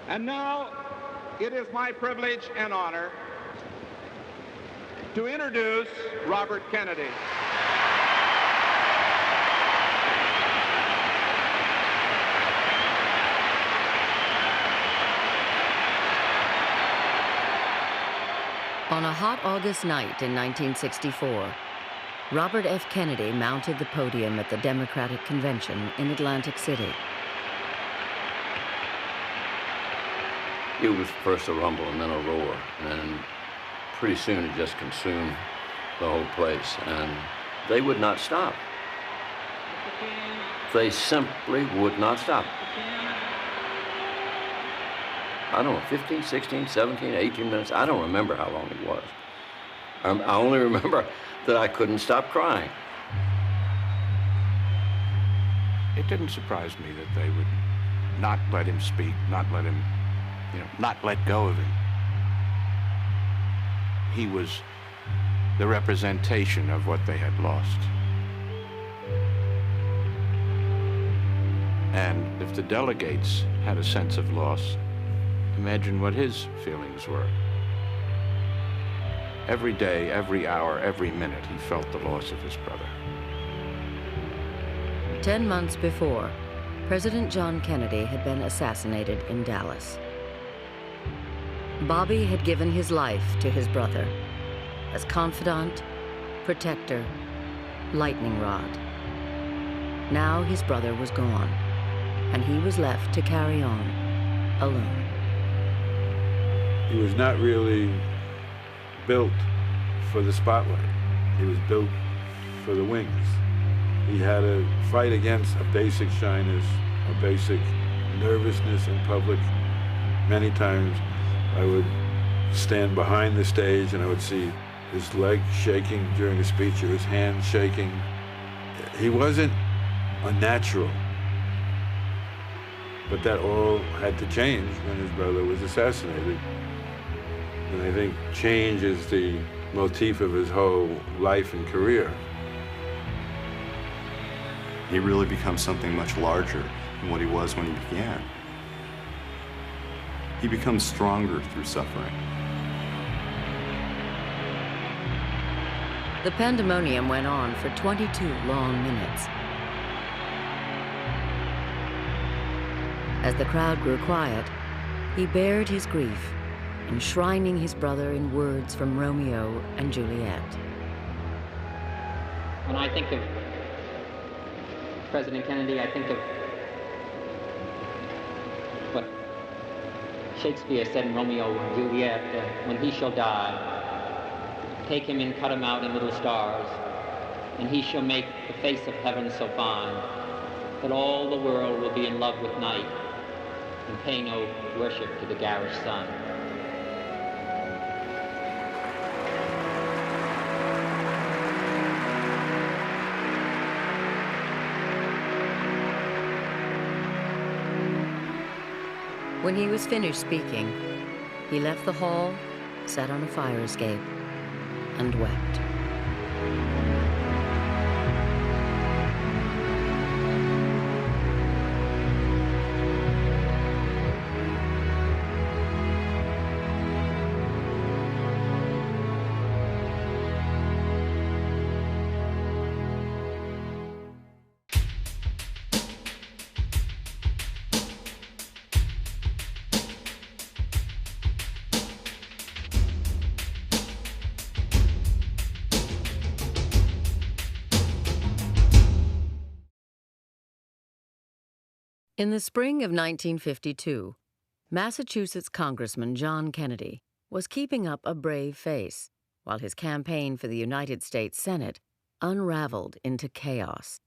And now it is my privilege and honor to introduce Robert Kennedy. On a hot August night in 1964, Robert F. Kennedy mounted the podium at the Democratic Convention in Atlantic City. It was first a rumble and then a roar, and pretty soon it just consumed the whole place, and they would not stop. They simply would not stop. I don't know, 15, 16, 17, 18 minutes, I don't remember how long it was. I only remember that I couldn't stop crying. It didn't surprise me that they would not let him speak, not let him, not let go of him. He was the representation of what they had lost. And if the delegates had a sense of loss, imagine what his feelings were. Every day, every hour, every minute, he felt the loss of his brother. 10 months before, President John Kennedy had been assassinated in Dallas. Bobby had given his life to his brother as confidant, protector, lightning rod. Now his brother was gone, and he was left to carry on alone. He was not really built for the spotlight. He was built for the wings. He had to fight against a basic shyness, a basic nervousness in public. Many times I would stand behind the stage and I would see his leg shaking during a speech or his hand shaking. He wasn't unnatural, but that all had to change when his brother was assassinated. And I think change is the motif of his whole life and career. He really becomes something much larger than what he was when he began. He becomes stronger through suffering. The pandemonium went on for 22 long minutes. As the crowd grew quiet, he bared his grief, enshrining his brother in words from Romeo and Juliet. When I think of President Kennedy, I think of what Shakespeare said in Romeo and Juliet, when he shall die, take him and cut him out in little stars, and he shall make the face of heaven so fine that all the world will be in love with night and pay no worship to the garish sun. When he was finished speaking, he left the hall, sat on a fire escape, and wept. In the spring of 1952, Massachusetts Congressman John Kennedy was keeping up a brave face while his campaign for the United States Senate unraveled into chaos.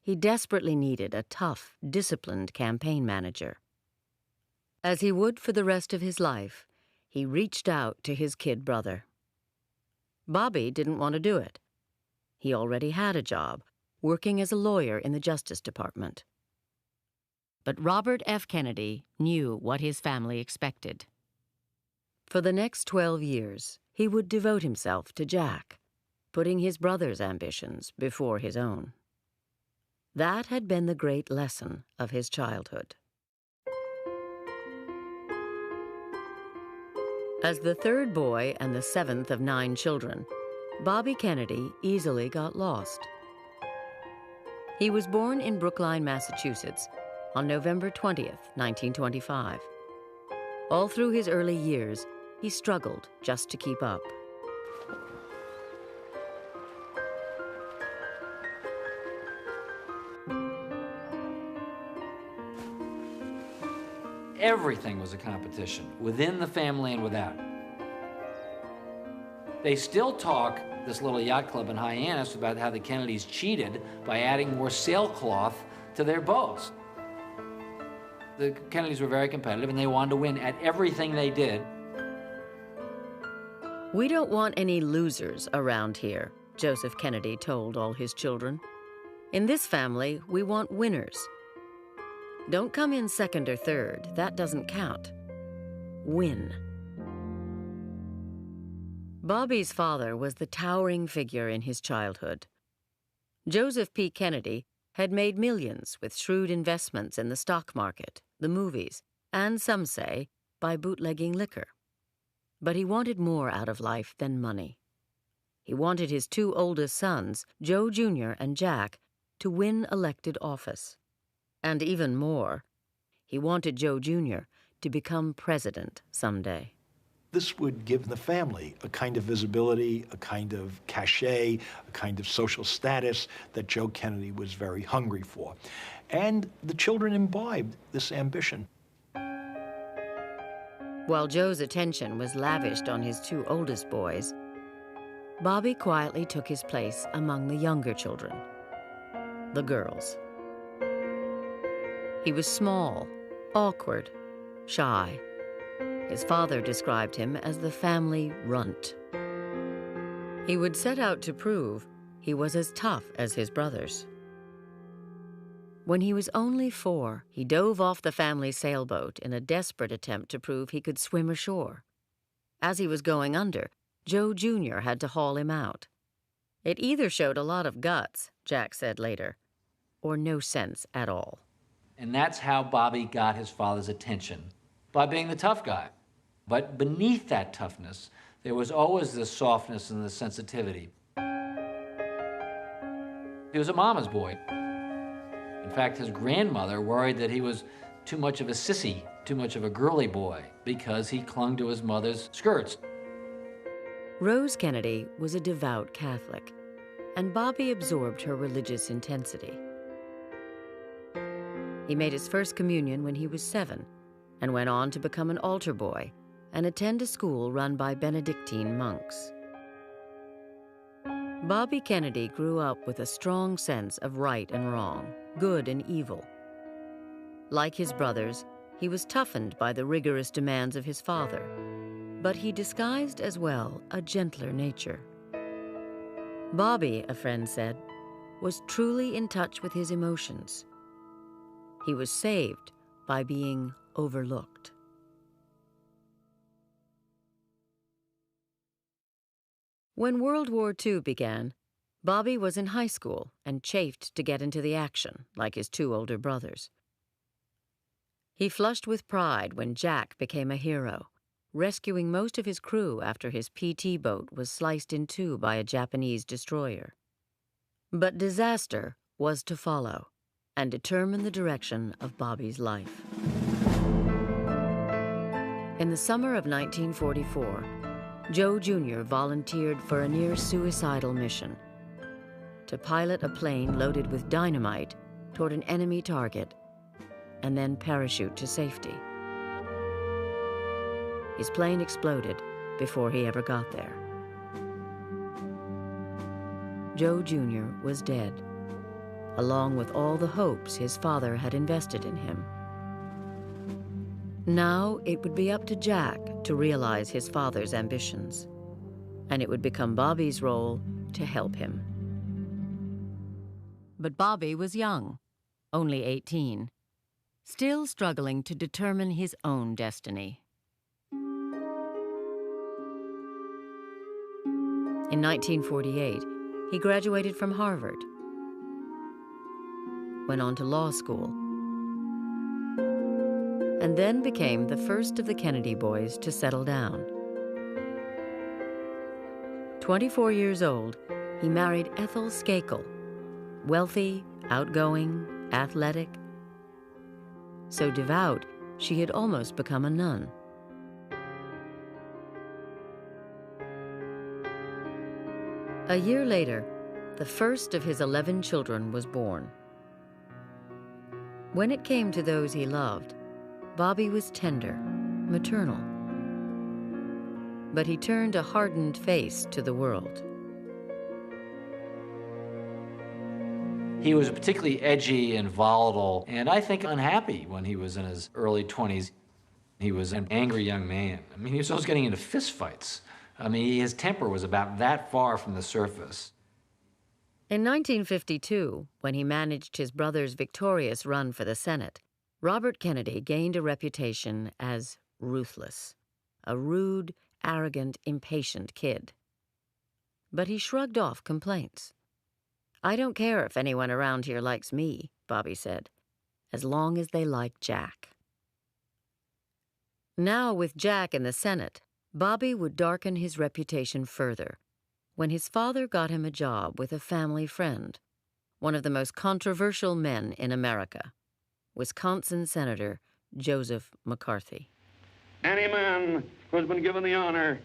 He desperately needed a tough, disciplined campaign manager. As he would for the rest of his life, he reached out to his kid brother. Bobby didn't want to do it. He already had a job, working as a lawyer in the Justice Department. But Robert F. Kennedy knew what his family expected. For the next 12 years, he would devote himself to Jack, putting his brother's ambitions before his own. That had been the great lesson of his childhood. As the third boy and the seventh of 9 children, Bobby Kennedy easily got lost. He was born in Brookline, Massachusetts, on November 20th, 1925. All through his early years, he struggled just to keep up. Everything was a competition, within the family and without. They still talk, this little yacht club in Hyannis, about how the Kennedys cheated by adding more sailcloth to their boats. The Kennedys were very competitive, and they wanted to win at everything they did. "We don't want any losers around here," Joseph Kennedy told all his children. "In this family, we want winners. Don't come in second or third. That doesn't count. Win." Bobby's father was the towering figure in his childhood. Joseph P. Kennedy had made millions with shrewd investments in the stock market, the movies, and, some say, by bootlegging liquor. But he wanted more out of life than money. He wanted his 2 oldest sons, Joe Jr. and Jack, to win elected office. And even more, he wanted Joe Jr. to become president someday. This would give the family a kind of visibility, a kind of cachet, a kind of social status that Joe Kennedy was very hungry for. And the children imbibed this ambition. While Joe's attention was lavished on his 2 oldest boys, Bobby quietly took his place among the younger children, the girls. He was small, awkward, shy. His father described him as the family runt. He would set out to prove he was as tough as his brothers. When he was only 4, he dove off the family sailboat in a desperate attempt to prove he could swim ashore. As he was going under, Joe Jr. had to haul him out. It either showed a lot of guts, Jack said later, or no sense at all. And that's how Bobby got his father's attention, by being the tough guy. But beneath that toughness, there was always the softness and the sensitivity. He was a mama's boy. In fact, his grandmother worried that he was too much of a sissy, too much of a girly boy, because he clung to his mother's skirts. Rose Kennedy was a devout Catholic, and Bobby absorbed her religious intensity. He made his first communion when he was 7 and went on to become an altar boy and attend a school run by Benedictine monks. Bobby Kennedy grew up with a strong sense of right and wrong, good and evil. Like his brothers, he was toughened by the rigorous demands of his father, but he disguised as well a gentler nature. Bobby, a friend said, was truly in touch with his emotions. He was saved by being overlooked. When World War II began, Bobby was in high school and chafed to get into the action, like his 2 older brothers. He flushed with pride when Jack became a hero, rescuing most of his crew after his PT boat was sliced in 2 by a Japanese destroyer. But disaster was to follow and determine the direction of Bobby's life. In the summer of 1944, Joe Jr. volunteered for a near-suicidal mission to pilot a plane loaded with dynamite toward an enemy target and then parachute to safety. His plane exploded before he ever got there. Joe Jr. was dead, along with all the hopes his father had invested in him. Now it would be up to Jack to realize his father's ambitions, and it would become Bobby's role to help him. But Bobby was young, only 18, still struggling to determine his own destiny. In 1948, he graduated from Harvard, went on to law school, and then became the first of the Kennedy boys to settle down. 24 years old, he married Ethel Skakel, wealthy, outgoing, athletic, so devout she had almost become a nun. A year later, the first of his 11 children was born. When it came to those he loved, Bobby was tender, maternal. But he turned a hardened face to the world. He was particularly edgy and volatile, and I think unhappy when he was in his early 20s. He was an angry young man. I mean, he was always getting into fistfights. I mean, his temper was about that far from the surface. In 1952, when he managed his brother's victorious run for the Senate, Robert Kennedy gained a reputation as ruthless, a rude, arrogant, impatient kid. But he shrugged off complaints. "I don't care if anyone around here likes me," Bobby said, "as long as they like Jack." Now, with Jack in the Senate, Bobby would darken his reputation further when his father got him a job with a family friend, one of the most controversial men in America, Wisconsin Senator Joseph McCarthy. Any man who has been given the honor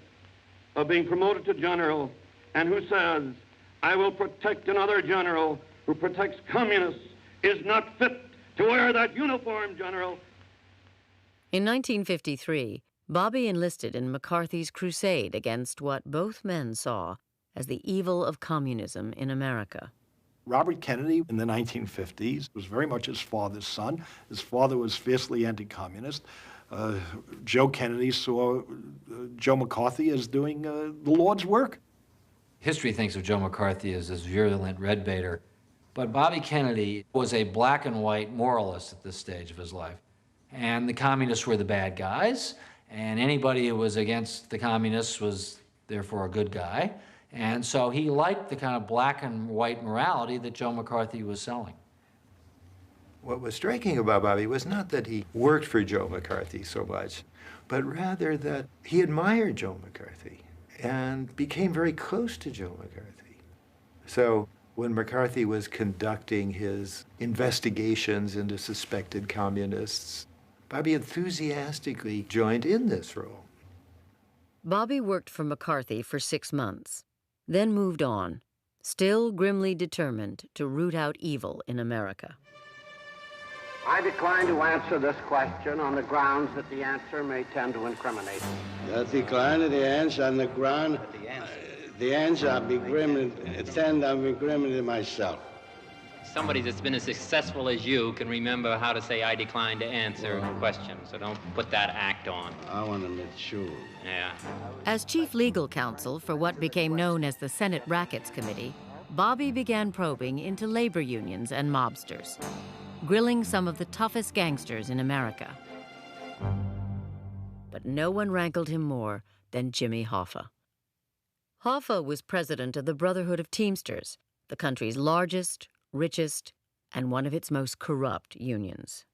of being promoted to general and who says, "I will protect another general who protects communists," is not fit to wear that uniform, General. In 1953, Bobby enlisted in McCarthy's crusade against what both men saw as the evil of communism in America. Robert Kennedy in the 1950s was very much his father's son. His father was fiercely anti-communist. Joe Kennedy saw Joe McCarthy as doing the Lord's work. History thinks of Joe McCarthy as this virulent red baiter, but Bobby Kennedy was a black and white moralist at this stage of his life. And the communists were the bad guys, and anybody who was against the communists was therefore a good guy. And so he liked the kind of black and white morality that Joe McCarthy was selling. What was striking about Bobby was not that he worked for Joe McCarthy so much, but rather that he admired Joe McCarthy and became very close to Joe McCarthy. So when McCarthy was conducting his investigations into suspected communists, Bobby enthusiastically joined in this role. Bobby worked for McCarthy for 6 months, then moved on, still grimly determined to root out evil in America. I decline to answer this question on the grounds that the answer may tend to incriminate. I decline the answer on the ground. The answer I'll be incriminating myself. Somebody that's been as successful as you can remember how to say, "I decline to answer a question," so don't put that act on. I want to make sure. Yeah. As chief legal counsel for what became known as the Senate Rackets Committee, Bobby began probing into labor unions and mobsters, grilling some of the toughest gangsters in America. But no one rankled him more than Jimmy Hoffa. Hoffa was president of the Brotherhood of Teamsters, the country's largest, richest, and one of its most corrupt unions.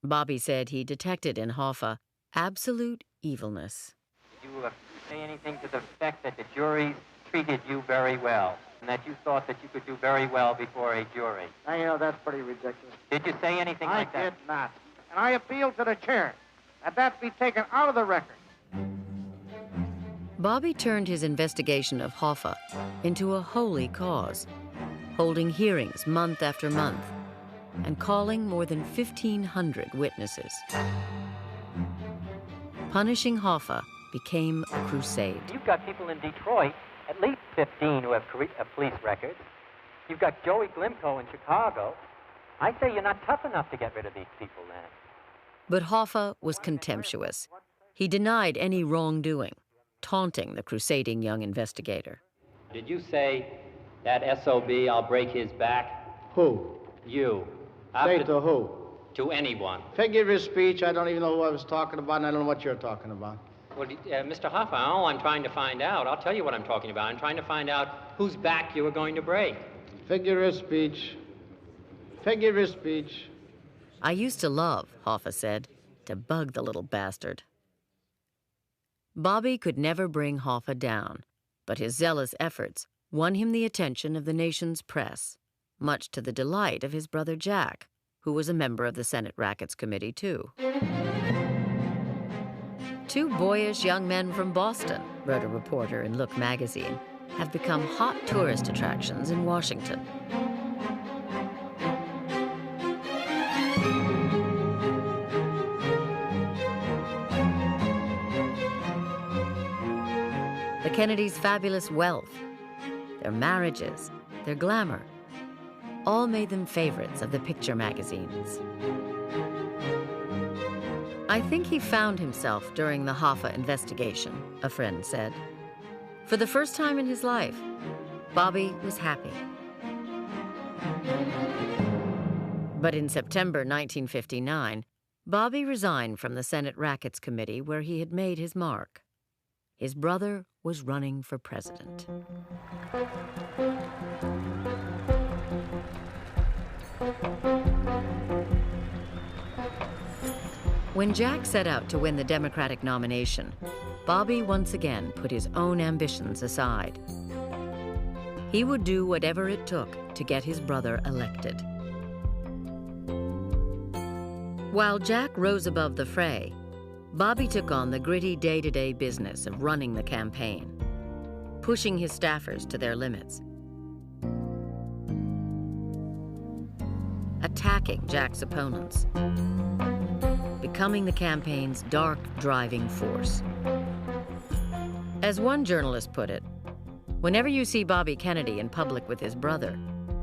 Bobby said he detected in Hoffa absolute evilness. Did you say anything to the effect that the jury treated you very well, and that you thought that you could do very well before a jury? Now, you know, that's pretty ridiculous. Did you say anything like that? I did not. And I appeal to the chair that be taken out of the record. Bobby turned his investigation of Hoffa into a holy cause, holding hearings month after month and calling more than 1,500 witnesses. Punishing Hoffa became a crusade. You've got people in Detroit, at least 15 who have police records. You've got Joey Glimko in Chicago. I say you're not tough enough to get rid of these people then. But Hoffa was contemptuous. He denied any wrongdoing, taunting the crusading young investigator. Did you say, "That SOB, I'll break his back"? Who? You. Say to who? To anyone. Figure of speech, I don't even know who I was talking about, and I don't know what you're talking about. Well, Mr. Hoffa, all I'm trying to find out, I'll tell you what I'm talking about. I'm trying to find out whose back you were going to break. Figure of speech. Figure of speech. I used to love, Hoffa said, to bug the little bastard. Bobby could never bring Hoffa down, But his zealous efforts won him the attention of the nation's press, much to the delight of his brother Jack, who was a member of the Senate Rackets Committee, too. "Two boyish young men from Boston," wrote a reporter in Look magazine, "have become hot tourist attractions in Washington." The Kennedys' fabulous wealth, their marriages, their glamour, all made them favorites of the picture magazines. "I think he found himself during the Hoffa investigation," a friend said. For the first time in his life, Bobby was happy. But in September 1959, Bobby resigned from the Senate Rackets Committee where he had made his mark. His brother was running for president. When Jack set out to win the Democratic nomination, Bobby once again put his own ambitions aside. He would do whatever it took to get his brother elected. While Jack rose above the fray, Bobby took on the gritty day-to-day business of running the campaign, pushing his staffers to their limits, attacking Jack's opponents, becoming the campaign's dark driving force. As one journalist put it, whenever you see Bobby Kennedy in public with his brother,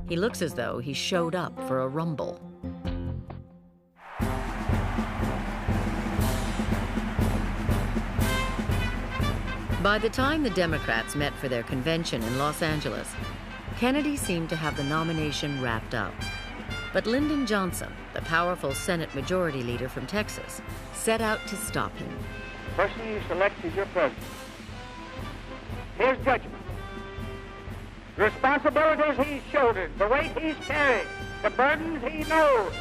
he looks as though he showed up for a rumble. By the time the Democrats met for their convention in Los Angeles, Kennedy seemed to have the nomination wrapped up. But Lyndon Johnson, the powerful Senate Majority Leader from Texas, set out to stop him. The person you select is your president. His judgment, the responsibilities he's shouldered, the weight he's carried, the burdens he knows,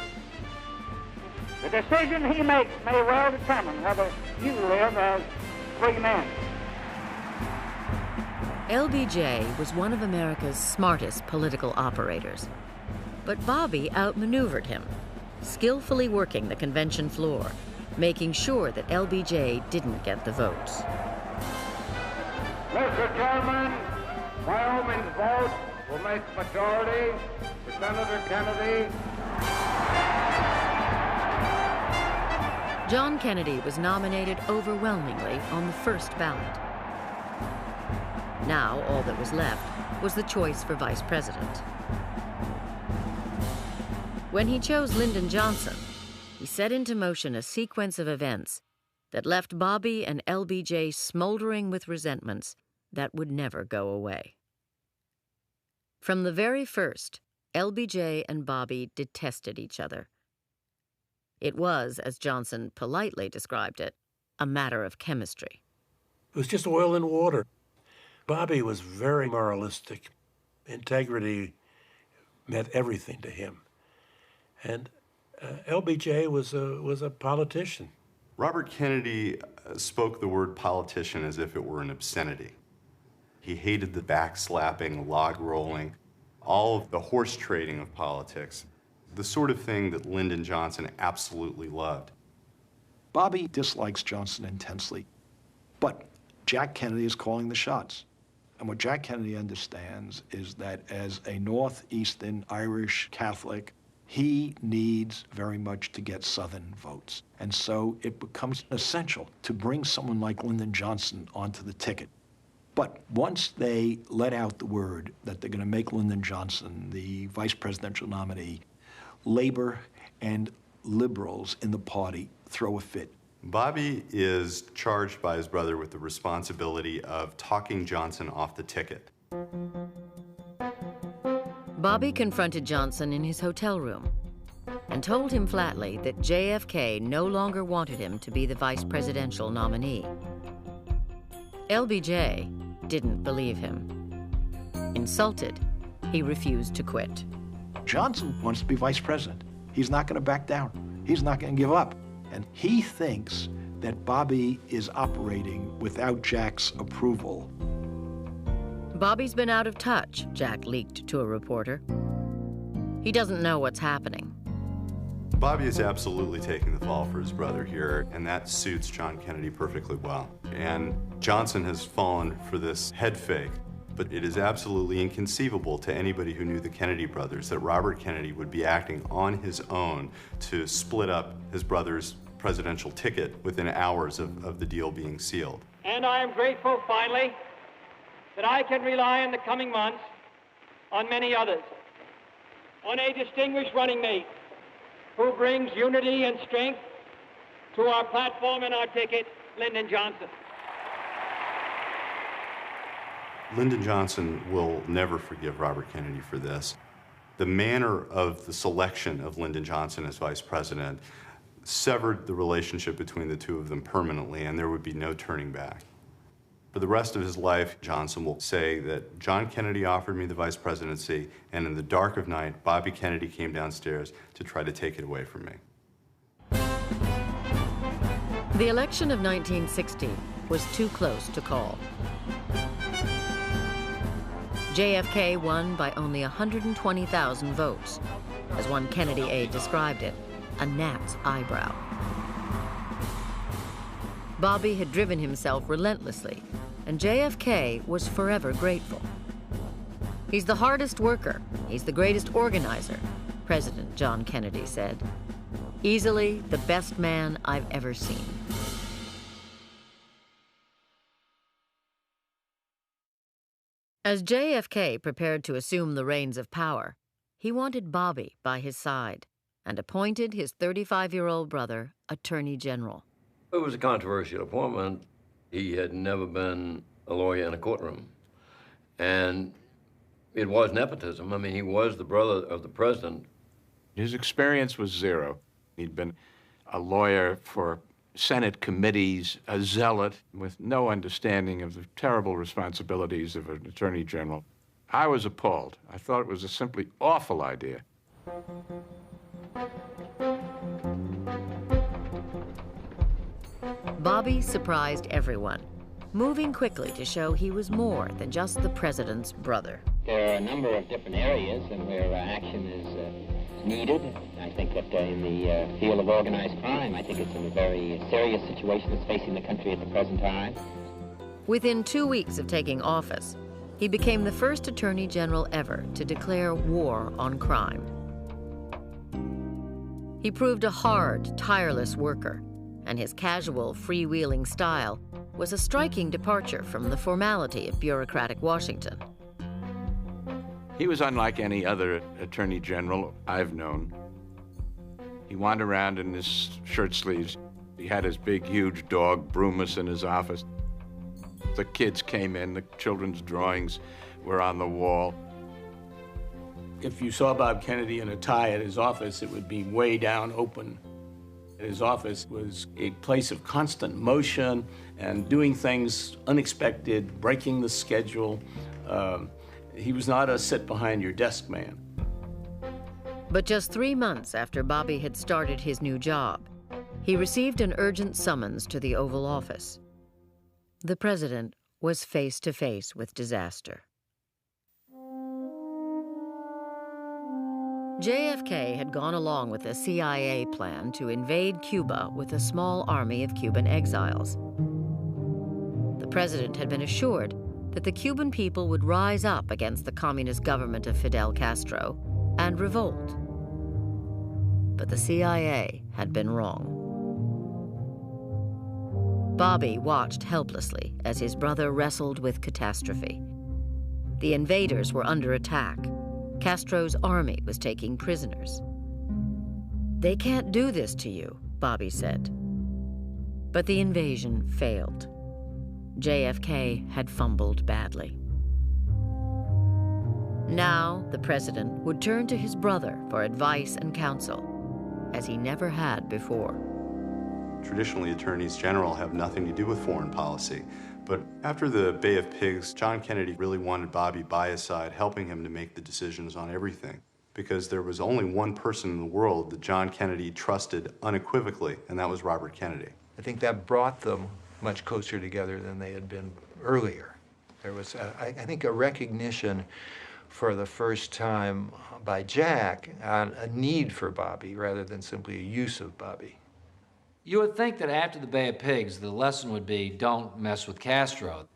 the decision he makes may well determine whether you live as free men. LBJ was one of America's smartest political operators. But Bobby outmaneuvered him, skillfully working the convention floor, making sure that LBJ didn't get the votes. Mr. Chairman, Wyoming's vote will make majority for Senator Kennedy. John Kennedy was nominated overwhelmingly on the first ballot. Now, all that was left was the choice for vice president. When he chose Lyndon Johnson, he set into motion a sequence of events that left Bobby and LBJ smoldering with resentments that would never go away. From the very first, LBJ and Bobby detested each other. It was, as Johnson politely described it, a matter of chemistry. It was just oil and water. Bobby was very moralistic. Integrity meant everything to him. And LBJ was a politician. Robert Kennedy spoke the word politician as if it were an obscenity. He hated the backslapping, log rolling, all of the horse trading of politics, the sort of thing that Lyndon Johnson absolutely loved. Bobby dislikes Johnson intensely, but Jack Kennedy is calling the shots. And what Jack Kennedy understands is that as a Northeastern Irish Catholic, he needs very much to get Southern votes. And so it becomes essential to bring someone like Lyndon Johnson onto the ticket. But once they let out the word that they're going to make Lyndon Johnson the vice presidential nominee, Labor and liberals in the party throw a fit. Bobby is charged by his brother with the responsibility of talking Johnson off the ticket. Bobby confronted Johnson in his hotel room and told him flatly that JFK no longer wanted him to be the vice presidential nominee. LBJ didn't believe him. Insulted, he refused to quit. Johnson wants to be vice president. He's not going to back down. He's not going to give up. And he thinks that Bobby is operating without Jack's approval. Bobby's been out of touch, Jack leaked to a reporter. He doesn't know what's happening. Bobby is absolutely taking the fall for his brother here, and that suits John Kennedy perfectly well. And Johnson has fallen for this head fake, but it is absolutely inconceivable to anybody who knew the Kennedy brothers that Robert Kennedy would be acting on his own to split up his brother's presidential ticket within hours of the deal being sealed. And I am grateful, finally, that I can rely in the coming months on many others, on a distinguished running mate who brings unity and strength to our platform and our ticket, Lyndon Johnson. Lyndon Johnson will never forgive Robert Kennedy for this. The manner of the selection of Lyndon Johnson as vice president severed the relationship between the two of them permanently, and there would be no turning back. For the rest of his life, Johnson will say that John Kennedy offered me the vice presidency, and in the dark of night, Bobby Kennedy came downstairs to try to take it away from me. The election of 1960 was too close to call. JFK won by only 120,000 votes. As one Kennedy aide described it, a gnat's eyebrow. Bobby had driven himself relentlessly, and JFK was forever grateful. He's the hardest worker, he's the greatest organizer, President John Kennedy said. Easily the best man I've ever seen. As JFK prepared to assume the reins of power, he wanted Bobby by his side and appointed his 35-year-old brother Attorney General. It was a controversial appointment. He had never been a lawyer in a courtroom. And it was nepotism. I mean, he was the brother of the president. His experience was zero. He'd been a lawyer for Senate committees, a zealot with no understanding of the terrible responsibilities of an attorney general. I was appalled. I thought it was a simply awful idea. Bobby surprised everyone, moving quickly to show he was more than just the president's brother. There are a number of different areas and where action is needed. I think that in the field of organized crime, I think it's a very serious situation that's facing the country at the present time. Within 2 weeks of taking office, he became the first attorney general ever to declare war on crime. He proved a hard, tireless worker, and his casual, freewheeling style was a striking departure from the formality of bureaucratic Washington. He was unlike any other attorney general I've known. He wandered around in his shirt sleeves. He had his big, huge dog, Brumus, in his office. The kids came in, the children's drawings were on the wall. If you saw Bob Kennedy in a tie at his office, it would be way down open. His office was a place of constant motion and doing things unexpected, breaking the schedule. He was not a sit-behind-your-desk man. But just 3 months after Bobby had started his new job, he received an urgent summons to the Oval Office. The president was face to face with disaster. JFK had gone along with a CIA plan to invade Cuba with a small army of Cuban exiles. The president had been assured that the Cuban people would rise up against the communist government of Fidel Castro and revolt. But the CIA had been wrong. Bobby watched helplessly as his brother wrestled with catastrophe. The invaders were under attack. Castro's army was taking prisoners. "They can't do this to you," Bobby said. But the invasion failed. JFK had fumbled badly. Now, the president would turn to his brother for advice and counsel, as he never had before. Traditionally, attorneys general have nothing to do with foreign policy. But after the Bay of Pigs, John Kennedy really wanted Bobby by his side, helping him to make the decisions on everything. Because there was only one person in the world that John Kennedy trusted unequivocally, and that was Robert Kennedy. I think that brought them much closer together than they had been earlier. There was, I think, a recognition for the first time by Jack on a need for Bobby rather than simply a use of Bobby. You would think that after the Bay of Pigs, the lesson would be don't mess with Castro.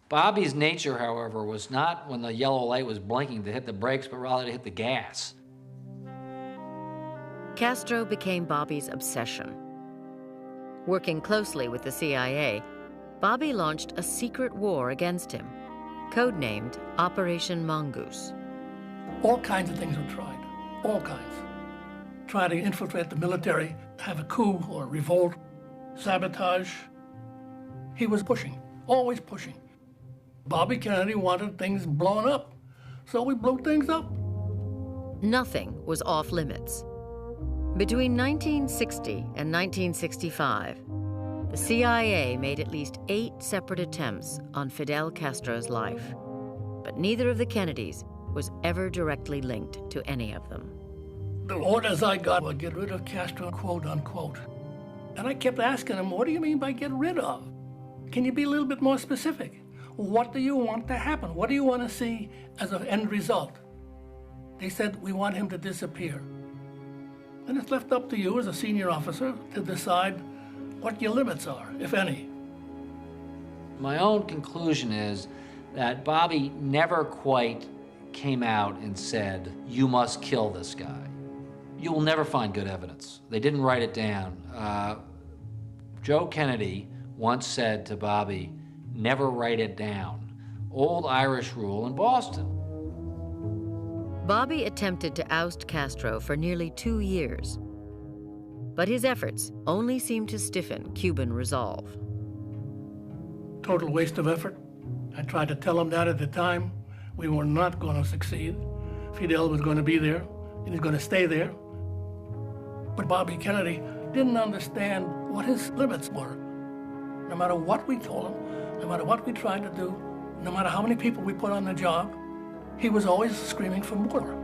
Bobby's nature, however, was not when the yellow light was blinking to hit the brakes, but rather to hit the gas. Castro became Bobby's obsession. Working closely with the CIA, Bobby launched a secret war against him, codenamed Operation Mongoose. All kinds of things were tried, all kinds. Try to infiltrate the military, have a coup or a revolt, sabotage. He was pushing, always pushing. Bobby Kennedy wanted things blown up, so we blew things up. Nothing was off limits. Between 1960 and 1965, the CIA made at least 8 separate attempts on Fidel Castro's life, but neither of the Kennedys was ever directly linked to any of them. The orders I got were get rid of Castro, quote unquote. And I kept asking them, what do you mean by get rid of? Can you be a little bit more specific? What do you want to happen? What do you want to see as an end result? They said, we want him to disappear. And it's left up to you as a senior officer to decide what your limits are, if any. My own conclusion is that Bobby never quite came out and said, you must kill this guy. You will never find good evidence. They didn't write it down. Joe Kennedy once said to Bobby, never write it down. Old Irish rule in Boston. Bobby attempted to oust Castro for nearly 2 years, but his efforts only seemed to stiffen Cuban resolve. Total waste of effort. I tried to tell him that at the time. We were not going to succeed. Fidel was going to be there. He was going to stay there. But Bobby Kennedy didn't understand what his limits were. No matter what we told him, no matter what we tried to do, no matter how many people we put on the job, he was always screaming for more.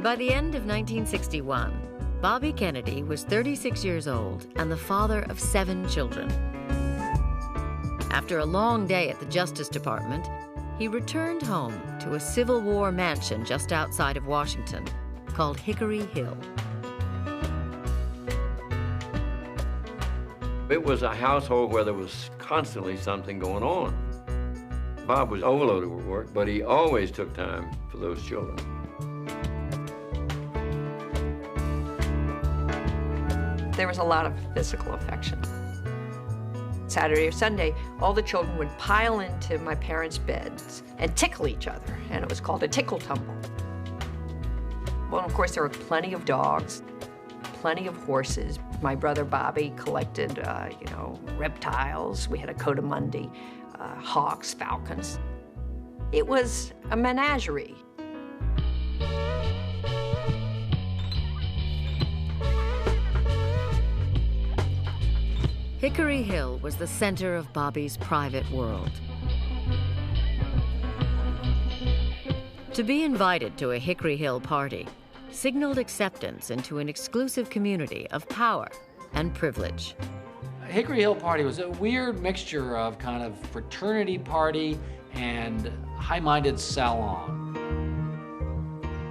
By the end of 1961, Bobby Kennedy was 36 years old and the father of 7 children. After a long day at the Justice Department, he returned home to a Civil War mansion just outside of Washington called Hickory Hill. It was a household where there was constantly something going on. Bob was overloaded with work, but he always took time for those children. There was a lot of physical affection. Saturday or Sunday, all the children would pile into my parents' beds and tickle each other, and it was called a tickle tumble. Well, of course, there were plenty of dogs, plenty of horses. My brother Bobby collected, reptiles. We had a coatimundi, hawks, falcons. It was a menagerie. Hickory Hill was the center of Bobby's private world. To be invited to a Hickory Hill party signaled acceptance into an exclusive community of power and privilege. Hickory Hill party was a weird mixture of kind of fraternity party and high-minded salon.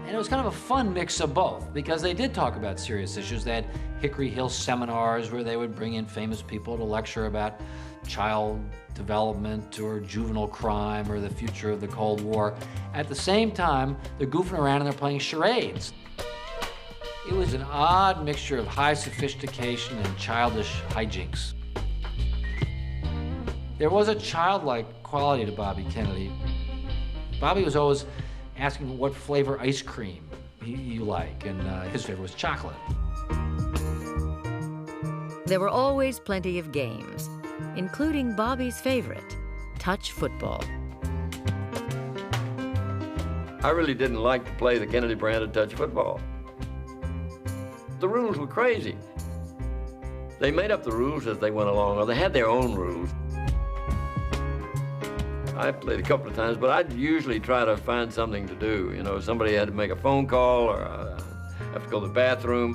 And it was kind of a fun mix of both, because they did talk about serious issues. They had Hickory Hill seminars where they would bring in famous people to lecture about child development or juvenile crime or the future of the Cold War. At the same time, they're goofing around and they're playing charades. It was an odd mixture of high sophistication and childish hijinks. There was a childlike quality to Bobby Kennedy. Bobby was always asking what flavor ice cream you like, and his favorite was chocolate. There were always plenty of games, including Bobby's favorite, touch football. I really didn't like to play the Kennedy brand of touch football. The rules were crazy. They made up the rules as they went along, or they had their own rules. I played a couple of times, but I'd usually try to find something to do. You know, somebody had to make a phone call, or have to go to the bathroom.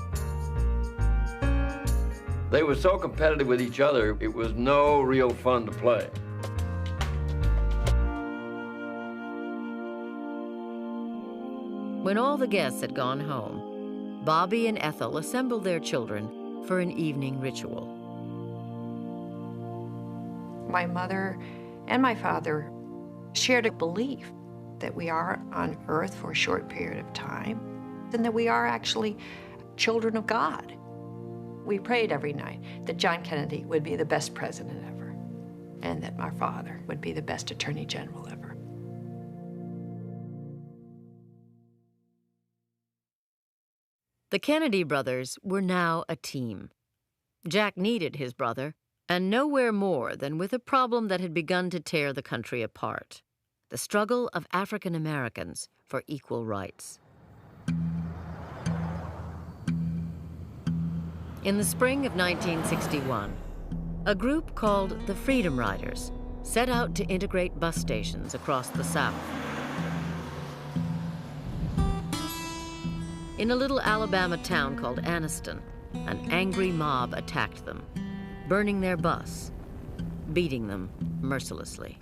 They were so competitive with each other, it was no real fun to play. When all the guests had gone home, Bobby and Ethel assembled their children for an evening ritual. My mother and my father shared a belief that we are on Earth for a short period of time and that we are actually children of God. We prayed every night that John Kennedy would be the best president ever and that my father would be the best attorney general ever. The Kennedy brothers were now a team. Jack needed his brother, and nowhere more than with a problem that had begun to tear the country apart: the struggle of African Americans for equal rights. In the spring of 1961, a group called the Freedom Riders set out to integrate bus stations across the South. In a little Alabama town called Anniston, an angry mob attacked them, burning their bus, beating them mercilessly.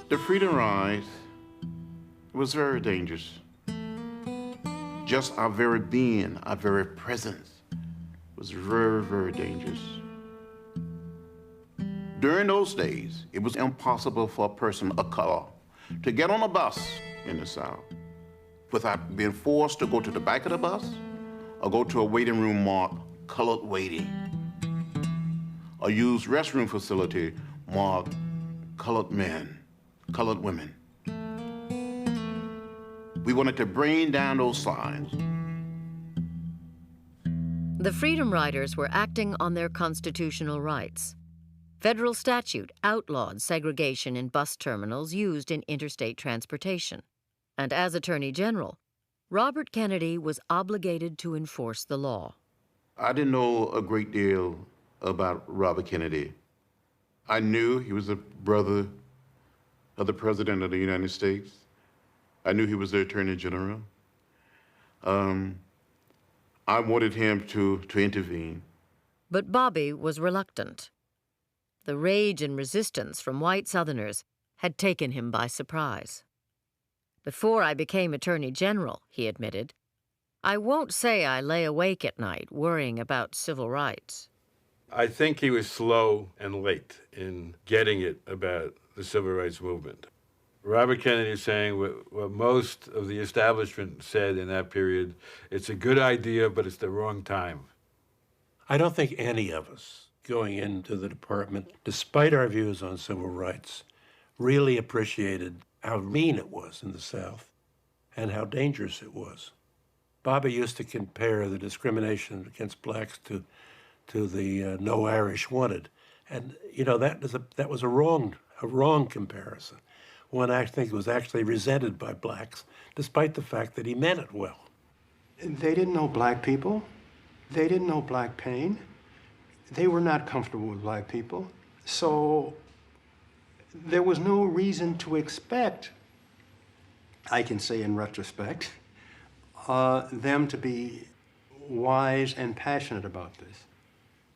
The Freedom Ride was very dangerous. Just our very being, our very presence was very, very dangerous. During those days, it was impossible for a person of color to get on a bus in the South without being forced to go to the back of the bus or go to a waiting room marked colored waiting, or use restroom facility marked colored men, colored women. We wanted to bring down those signs. The Freedom Riders were acting on their constitutional rights. Federal statute outlawed segregation in bus terminals used in interstate transportation. And as Attorney General, Robert Kennedy was obligated to enforce the law. I didn't know a great deal about Robert Kennedy. I knew he was a brother of the President of the United States. I knew he was the Attorney General. I wanted him to intervene. But Bobby was reluctant. The rage and resistance from white Southerners had taken him by surprise. "Before I became Attorney General," he admitted, "I won't say I lay awake at night worrying about civil rights." I think he was slow and late in getting it about the civil rights movement. Robert Kennedy is saying what most of the establishment said in that period: it's a good idea, but it's the wrong time. I don't think any of us going into the department, despite our views on civil rights, really appreciated how mean it was in the South and how dangerous it was. Bobby used to compare the discrimination against blacks to the No Irish Wanted, and you know that was a wrong comparison. One I think was actually resented by blacks, despite the fact that he meant it well. They didn't know black people. They didn't know black pain. They were not comfortable with black people. So there was no reason to expect, I can say in retrospect, them to be wise and passionate about this.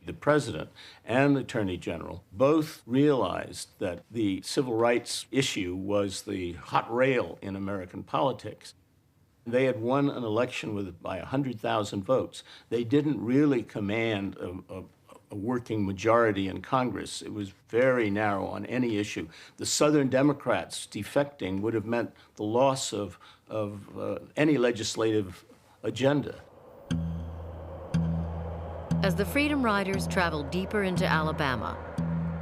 The president and the attorney general both realized that the civil rights issue was the hot rail in American politics. They had won an election by 100,000 votes. They didn't really command a working majority in Congress. It was very narrow on any issue. The Southern Democrats defecting would have meant the loss of any legislative agenda. As the Freedom Riders traveled deeper into Alabama,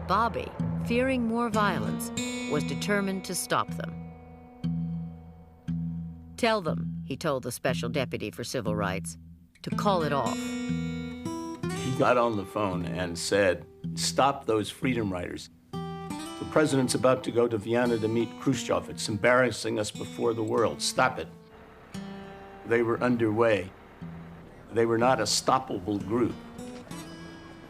Bobby, fearing more violence, was determined to stop them. "Tell them," he told the Special Deputy for Civil Rights, "to call it off." He got on the phone and said, "Stop those Freedom Riders." The president's about to go to Vienna to meet Khrushchev. It's embarrassing us before the world. Stop it. They were underway. They were not a stoppable group.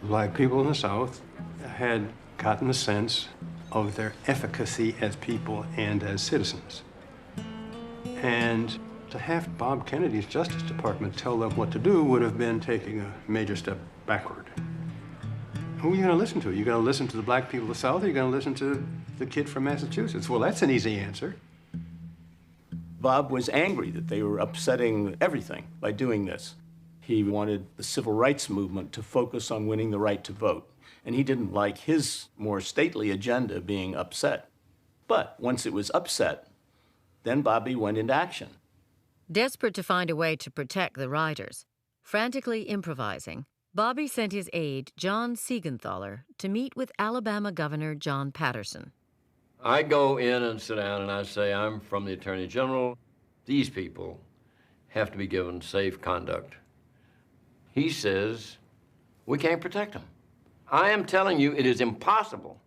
Black people in the South had gotten a sense of their efficacy as people and as citizens. And to have Bob Kennedy's Justice Department tell them what to do would have been taking a major step backward. Who are you going to listen to? Are you going to listen to the black people of the South, or are you going to listen to the kid from Massachusetts? Well, that's an easy answer. Bob was angry that they were upsetting everything by doing this. He wanted the civil rights movement to focus on winning the right to vote, and he didn't like his more stately agenda being upset. But once it was upset, then Bobby went into action. Desperate to find a way to protect the riders, frantically improvising, Bobby sent his aide, John Siegenthaler, to meet with Alabama Governor John Patterson. I go in and sit down and I say, I'm from the Attorney General. These people have to be given safe conduct. He says, we can't protect them. I am telling you, it is impossible.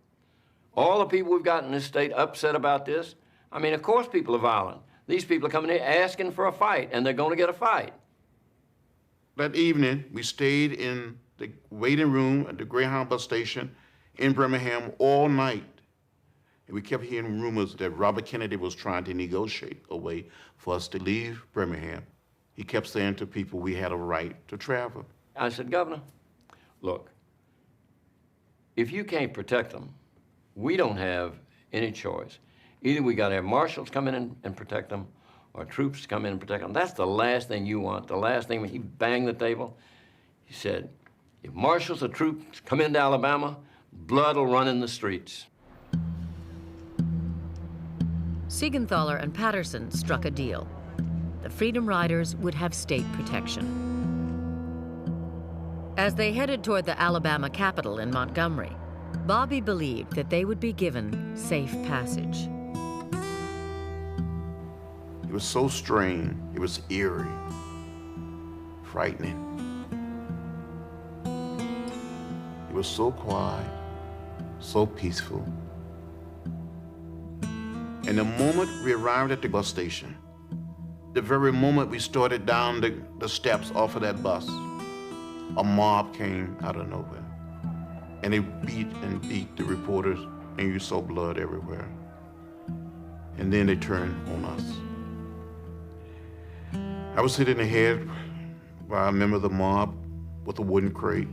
All the people we've got in this state upset about this, I mean, of course people are violent. These people are coming in asking for a fight, and they're going to get a fight. That evening, we stayed in the waiting room at the Greyhound bus station in Birmingham all night. And we kept hearing rumors that Robert Kennedy was trying to negotiate a way for us to leave Birmingham. He kept saying to people we had a right to travel. I said, Governor, look, if you can't protect them, we don't have any choice. Either we got to have marshals come in and protect them, or troops come in and protect them. That's the last thing you want. The last thing, when he banged the table, he said, if marshals or troops come into Alabama, blood will run in the streets. Siegenthaler and Patterson struck a deal. The Freedom Riders would have state protection. As they headed toward the Alabama capital in Montgomery, Bobby believed that they would be given safe passage. It was so strange, it was eerie, frightening. It was so quiet, so peaceful. And the moment we arrived at the bus station, the very moment we started down the steps off of that bus, a mob came out of nowhere. And they beat and beat the reporters, and you saw blood everywhere. And then they turned on us. I was sitting ahead by a member of the mob with a wooden crate,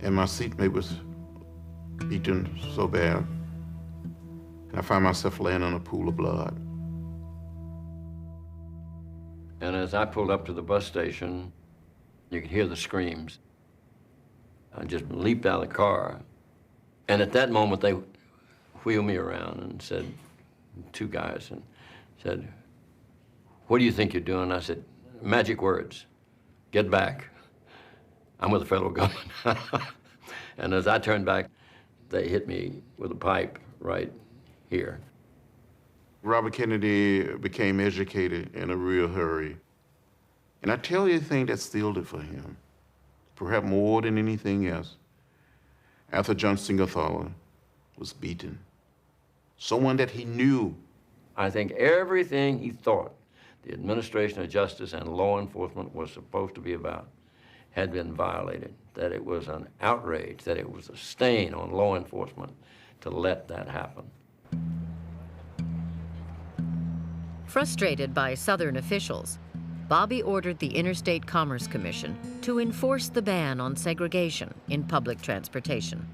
and my seatmate was beaten so bad, and I found myself laying in a pool of blood. And as I pulled up to the bus station, you could hear the screams. I just leaped out of the car, and at that moment they wheeled me around and said, two guys, and said, what do you think you're doing? I said, magic words, get back. I'm with the federal government. And as I turned back, they hit me with a pipe right here. Robert Kennedy became educated in a real hurry. And I tell you the thing that sealed it for him, perhaps more than anything else, after John Siegenthaler was beaten, someone that he knew. I think everything he thought the administration of justice and law enforcement was supposed to be about had been violated, that it was an outrage, that it was a stain on law enforcement to let that happen. Frustrated by Southern officials, Bobby ordered the Interstate Commerce Commission to enforce the ban on segregation in public transportation.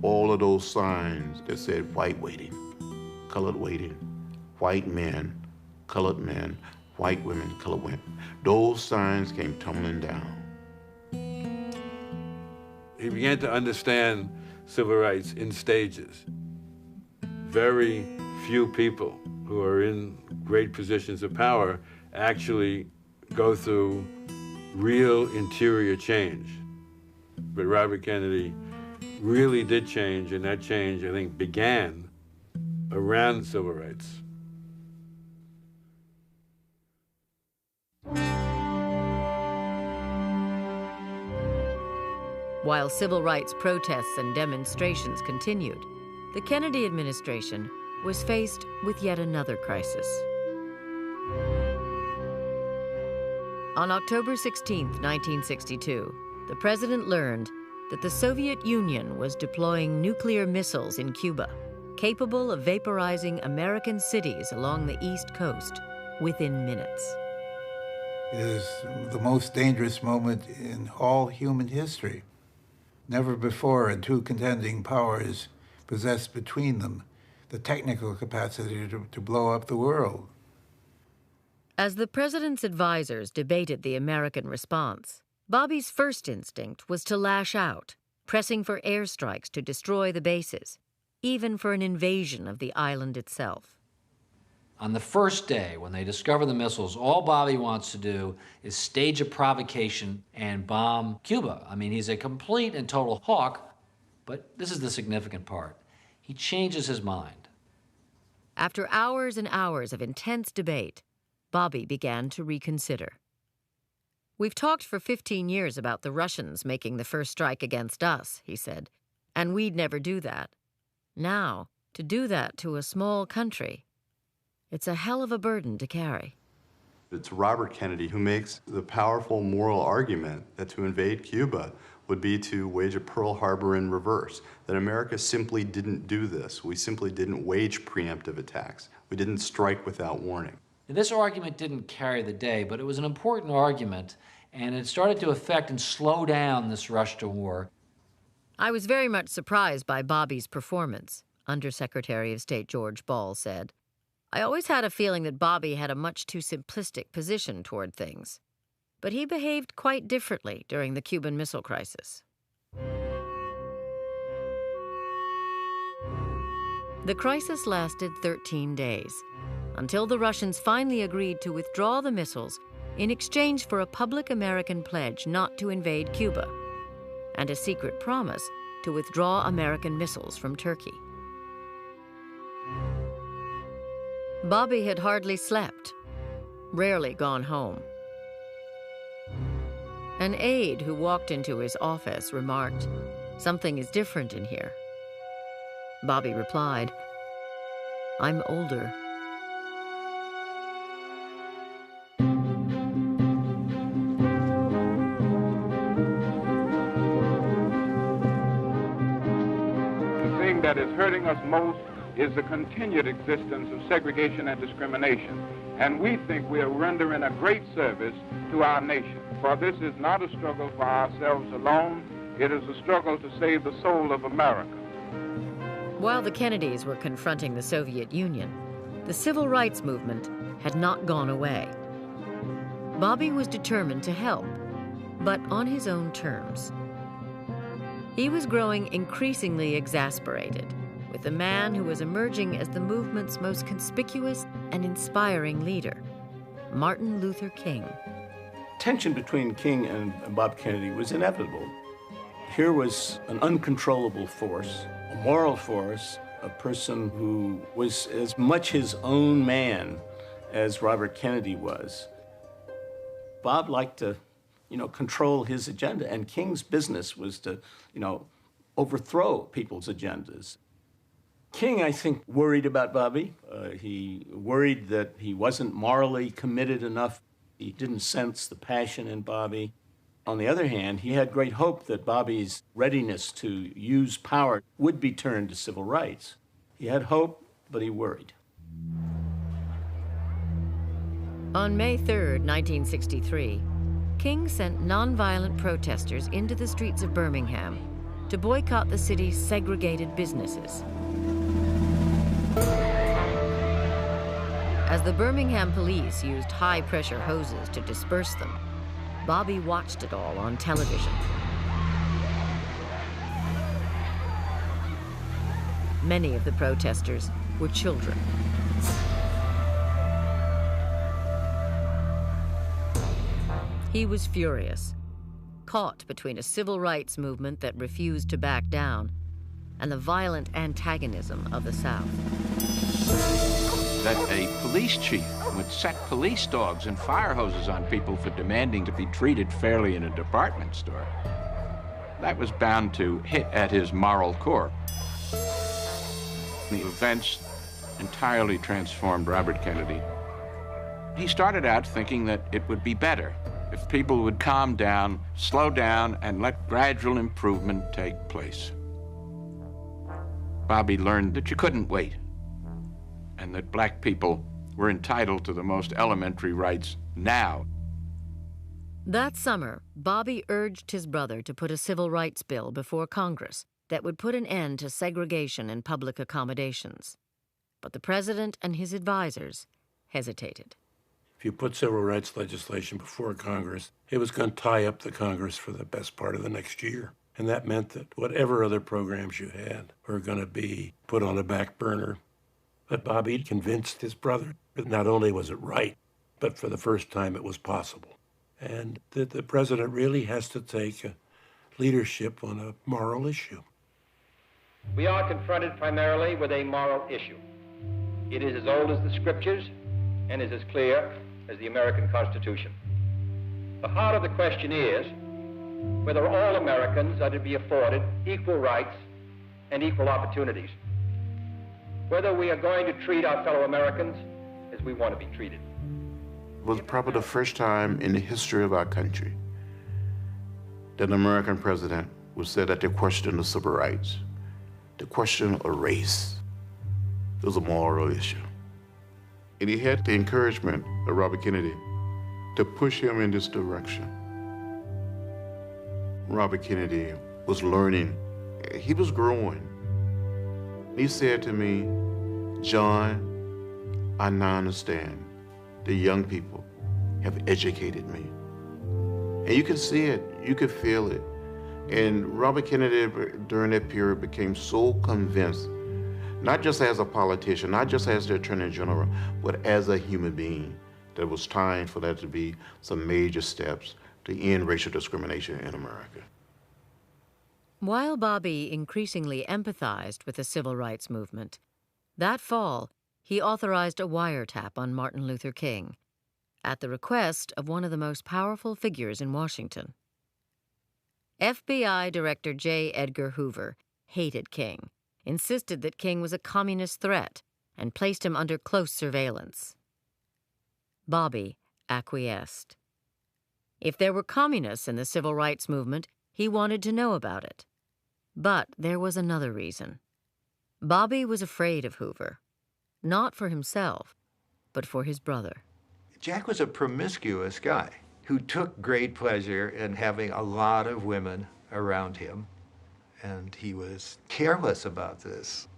All of those signs that said white waiting, colored waiting, white men, colored men, white women, colored women, those signs came tumbling down. He began to understand civil rights in stages. Very few people who are in great positions of power actually go through real interior change. But Robert Kennedy really did change, and that change, I think, began around civil rights. While civil rights protests and demonstrations continued, the Kennedy administration was faced with yet another crisis. On October 16, 1962, the president learned that the Soviet Union was deploying nuclear missiles in Cuba, capable of vaporizing American cities along the East Coast within minutes. It is the most dangerous moment in all human history. Never before had two contending powers possessed between them the technical capacity to blow up the world. As the president's advisors debated the American response, Bobby's first instinct was to lash out, pressing for airstrikes to destroy the bases, even for an invasion of the island itself. On the first day, when they discover the missiles, all Bobby wants to do is stage a provocation and bomb Cuba. I mean, he's a complete and total hawk, but this is the significant part. He changes his mind. After hours and hours of intense debate, Bobby began to reconsider. "We've talked for 15 years about the Russians making the first strike against us," he said, "and we'd never do that. Now, to do that to a small country, it's a hell of a burden to carry." It's Robert Kennedy who makes the powerful moral argument that to invade Cuba would be to wage a Pearl Harbor in reverse, that America simply didn't do this. We simply didn't wage preemptive attacks. We didn't strike without warning. And this argument didn't carry the day, but it was an important argument, and it started to affect and slow down this rush to war. "I was very much surprised by Bobby's performance," Undersecretary of State George Ball said. "I always had a feeling that Bobby had a much too simplistic position toward things. But he behaved quite differently during the Cuban Missile Crisis." The crisis lasted 13 days, until the Russians finally agreed to withdraw the missiles in exchange for a public American pledge not to invade Cuba, and a secret promise to withdraw American missiles from Turkey. Bobby had hardly slept, rarely gone home. An aide who walked into his office remarked, "Something is different in here." Bobby replied, "I'm older." The thing that is hurting us most is the continued existence of segregation and discrimination. And we think we are rendering a great service to our nation. For this is not a struggle for ourselves alone. It is a struggle to save the soul of America. While the Kennedys were confronting the Soviet Union, the civil rights movement had not gone away. Bobby was determined to help, but on his own terms. He was growing increasingly exasperated with the man who was emerging as the movement's most conspicuous and inspiring leader, Martin Luther King. Tension between King and Bob Kennedy was inevitable. Here was an uncontrollable force, a moral force, a person who was as much his own man as Robert Kennedy was. Bob liked to, control his agenda, and King's business was to, overthrow people's agendas. King, I think, worried about Bobby. He worried that he wasn't morally committed enough. He didn't sense the passion in Bobby. On the other hand, he had great hope that Bobby's readiness to use power would be turned to civil rights. He had hope, but he worried. On May 3rd, 1963, King sent nonviolent protesters into the streets of Birmingham to boycott the city's segregated businesses. As the Birmingham police used high-pressure hoses to disperse them, Bobby watched it all on television. Many of the protesters were children. He was furious, caught between a civil rights movement that refused to back down and the violent antagonism of the South. That a police chief would set police dogs and fire hoses on people for demanding to be treated fairly in a department store. That was bound to hit at his moral core. The events entirely transformed Robert Kennedy. He started out thinking that it would be better if people would calm down, slow down, and let gradual improvement take place. Bobby learned that you couldn't wait, and that black people were entitled to the most elementary rights now. That summer, Bobby urged his brother to put a civil rights bill before Congress that would put an end to segregation in public accommodations. But the president and his advisors hesitated. If you put civil rights legislation before Congress, it was going to tie up the Congress for the best part of the next year. And that meant that whatever other programs you had were going to be put on a back burner. But Bobby convinced his brother that not only was it right, but for the first time it was possible. And that the president really has to take leadership on a moral issue. We are confronted primarily with a moral issue. It is as old as the scriptures and is as clear as the American Constitution. The heart of the question is whether all Americans are to be afforded equal rights and equal opportunities. Whether we are going to treat our fellow Americans as we want to be treated. It was probably the first time in the history of our country that an American president would say that the question of civil rights, the question of race, was a moral issue. And he had the encouragement of Robert Kennedy to push him in this direction. Robert Kennedy was learning. He was growing. He said to me, "John, I now understand the young people have educated me." And you can see it, you can feel it. And Robert Kennedy, during that period, became so convinced, not just as a politician, not just as the Attorney General, but as a human being, that it was time for there to be some major steps to end racial discrimination in America. While Bobby increasingly empathized with the civil rights movement, that fall he authorized a wiretap on Martin Luther King, at the request of one of the most powerful figures in Washington. FBI Director J. Edgar Hoover hated King, insisted that King was a communist threat, and placed him under close surveillance. Bobby acquiesced. If there were communists in the civil rights movement, he wanted to know about it. But there was another reason. Bobby was afraid of Hoover, not for himself, but for his brother. Jack was a promiscuous guy who took great pleasure in having a lot of women around him, and he was careless about this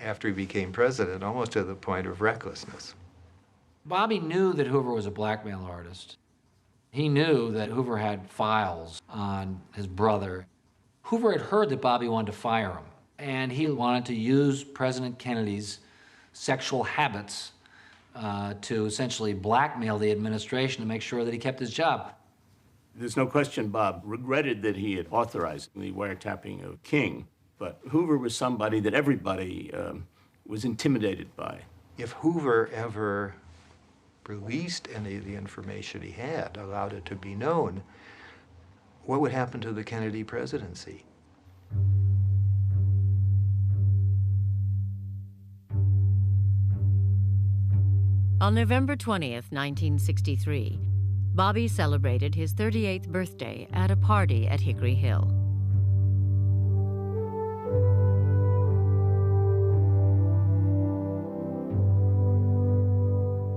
after he became president, almost to the point of recklessness. Bobby knew that Hoover was a blackmail artist. He knew that Hoover had files on his brother. Hoover had heard that Bobby wanted to fire him, and he wanted to use President Kennedy's sexual habits to essentially blackmail the administration to make sure that he kept his job. There's no question Bob regretted that he had authorized the wiretapping of King, but Hoover was somebody that everybody was intimidated by. If Hoover ever released any of the information he had, allowed it to be known, what would happen to the Kennedy presidency? On November 20th, 1963, Bobby celebrated his 38th birthday at a party at Hickory Hill.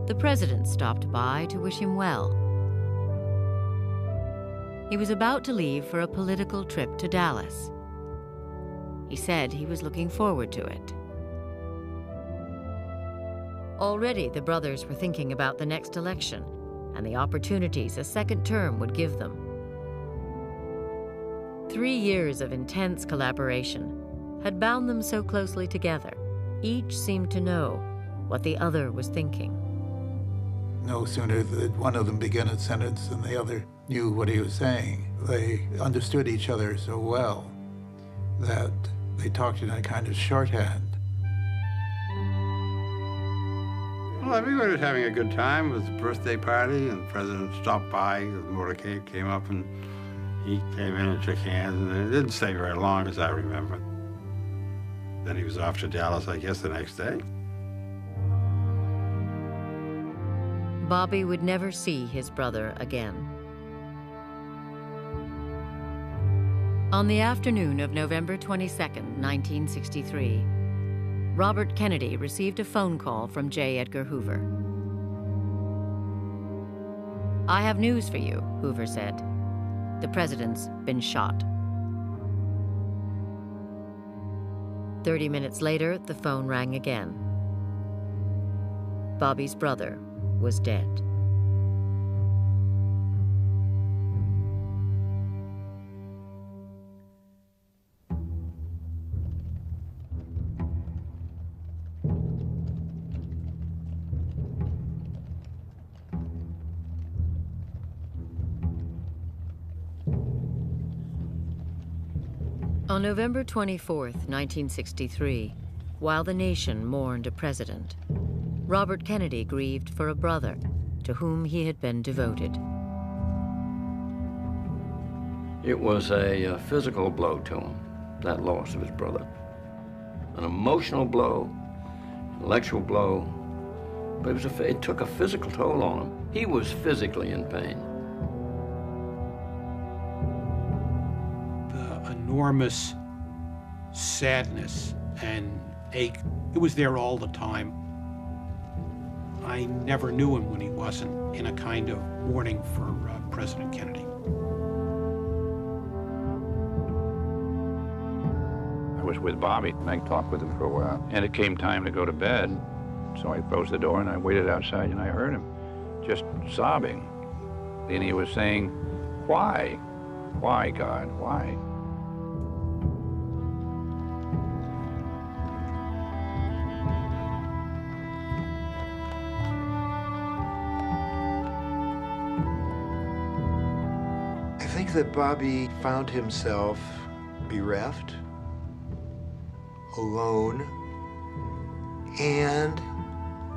The president stopped by to wish him well. He was about to leave for a political trip to Dallas. He said he was looking forward to it. Already, the brothers were thinking about the next election and the opportunities a second term would give them. 3 years of intense collaboration had bound them so closely together. Each seemed to know what the other was thinking. No sooner did one of them begin a sentence than the other knew what he was saying. They understood each other so well that they talked in a kind of shorthand. Well, everybody was having a good time. It was a birthday party, and the president stopped by. The motorcade came up, and He came in and shook hands, and it didn't stay very long, as I remember. Then he was off to Dallas, I guess, the next day. Bobby would never see his brother again. On the afternoon of November 22, 1963, Robert Kennedy received a phone call from J. Edgar Hoover. "I have news for you," Hoover said. "The president's been shot." 30 minutes later, the phone rang again. Bobby's brother was dead. On November 24, 1963, while the nation mourned a president, Robert Kennedy grieved for a brother to whom he had been devoted. It was a physical blow to him, that loss of his brother. An emotional blow, intellectual blow, but it took a physical toll on him. He was physically in pain. The enormous sadness and ache, it was there all the time. I never knew him when he wasn't in a kind of mourning for President Kennedy. I was with Bobby, and I talked with him for a while. And it came time to go to bed, so I closed the door and I waited outside, and I heard him just sobbing. And he was saying, "Why? Why, God, why?" I think that Bobby found himself bereft, alone, and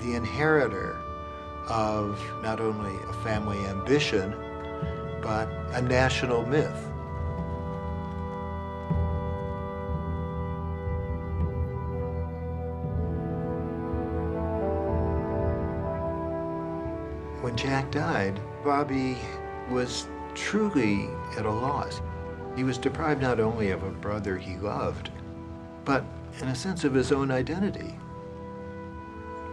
the inheritor of not only a family ambition, but a national myth. When Jack died, Bobby was truly at a loss. He was deprived not only of a brother he loved, but in a sense of his own identity.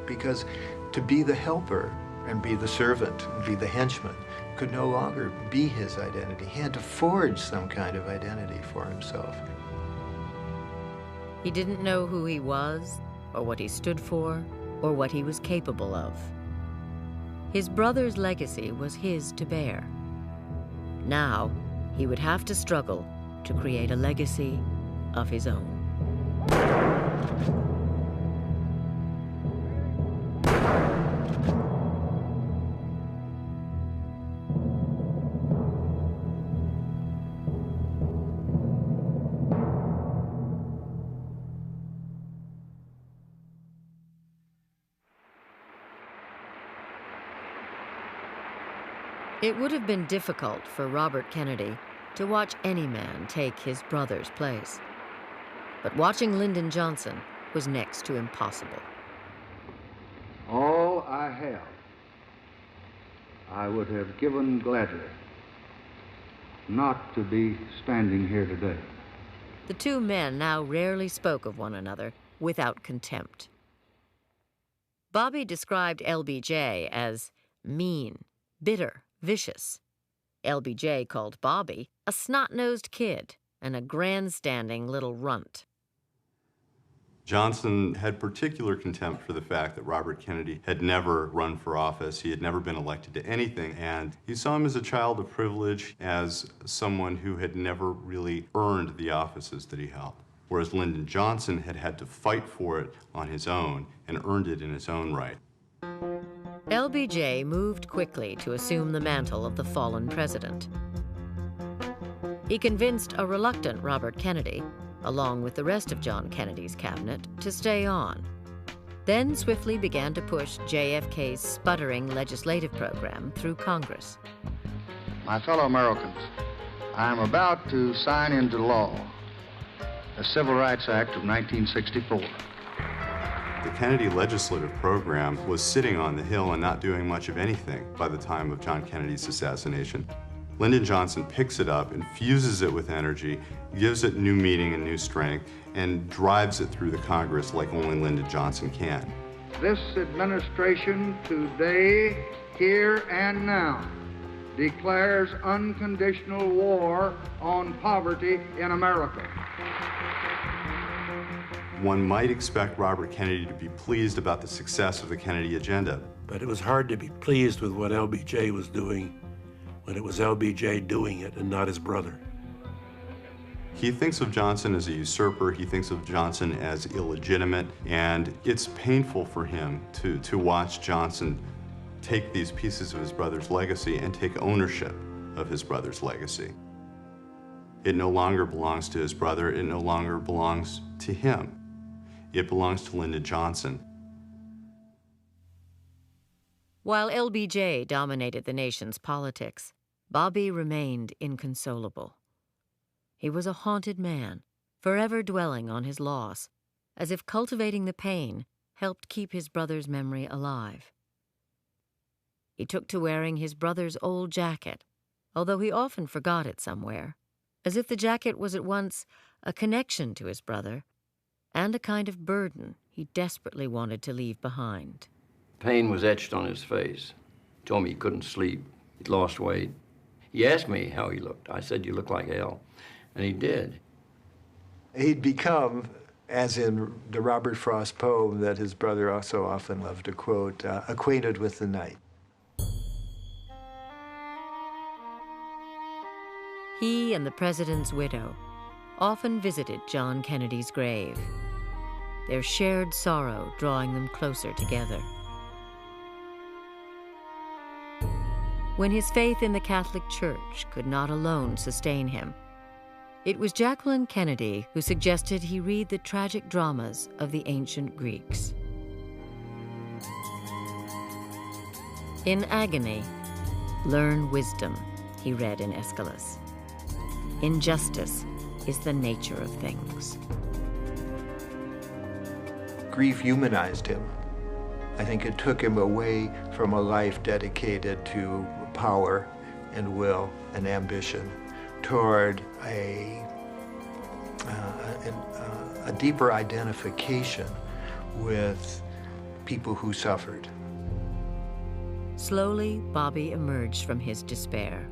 Because to be the helper and be the servant and be the henchman could no longer be his identity. He had to forge some kind of identity for himself. He didn't know who he was, or what he stood for, or what he was capable of. His brother's legacy was his to bear. Now, he would have to struggle to create a legacy of his own. It would have been difficult for Robert Kennedy to watch any man take his brother's place. But watching Lyndon Johnson was next to impossible. All I have, I would have given gladly not to be standing here today. The two men now rarely spoke of one another without contempt. Bobby described LBJ as mean, bitter, vicious. LBJ called Bobby a snot-nosed kid and a grandstanding little runt. Johnson had particular contempt for the fact that Robert Kennedy had never run for office. He had never been elected to anything, and he saw him as a child of privilege, as someone who had never really earned the offices that he held. Whereas Lyndon Johnson had had to fight for it on his own and earned it in his own right. LBJ moved quickly to assume the mantle of the fallen president. He convinced a reluctant Robert Kennedy, along with the rest of John Kennedy's cabinet, to stay on. Then swiftly began to push JFK's sputtering legislative program through Congress. My fellow Americans, I am about to sign into law the Civil Rights Act of 1964. The Kennedy legislative program was sitting on the Hill and not doing much of anything by the time of John Kennedy's assassination. Lyndon Johnson picks it up, infuses it with energy, gives it new meaning and new strength, and drives it through the Congress like only Lyndon Johnson can. This administration today, here and now, declares unconditional war on poverty in America. One might expect Robert Kennedy to be pleased about the success of the Kennedy agenda. But it was hard to be pleased with what LBJ was doing when it was LBJ doing it and not his brother. He thinks of Johnson as a usurper, he thinks of Johnson as illegitimate, and it's painful for him to watch Johnson take these pieces of his brother's legacy and take ownership of his brother's legacy. It no longer belongs to his brother, it no longer belongs to him. It belongs to Lyndon Johnson. While LBJ dominated the nation's politics, Bobby remained inconsolable. He was a haunted man, forever dwelling on his loss, as if cultivating the pain helped keep his brother's memory alive. He took to wearing his brother's old jacket, although he often forgot it somewhere, as if the jacket was at once a connection to his brother and a kind of burden he desperately wanted to leave behind. Pain was etched on his face. He told me he couldn't sleep. He'd lost weight. He asked me how he looked. I said, "You look like hell." And he did. He'd become, as in the Robert Frost poem that his brother also often loved to quote, acquainted with the night. He and the president's widow often visited John Kennedy's grave, their shared sorrow drawing them closer together. When his faith in the Catholic Church could not alone sustain him, it was Jacqueline Kennedy who suggested he read the tragic dramas of the ancient Greeks. In agony, learn wisdom, he read in Aeschylus. Injustice is the nature of things. Grief humanized him. I think it took him away from a life dedicated to power and will and ambition toward a deeper identification with people who suffered. Slowly, Bobby emerged from his despair,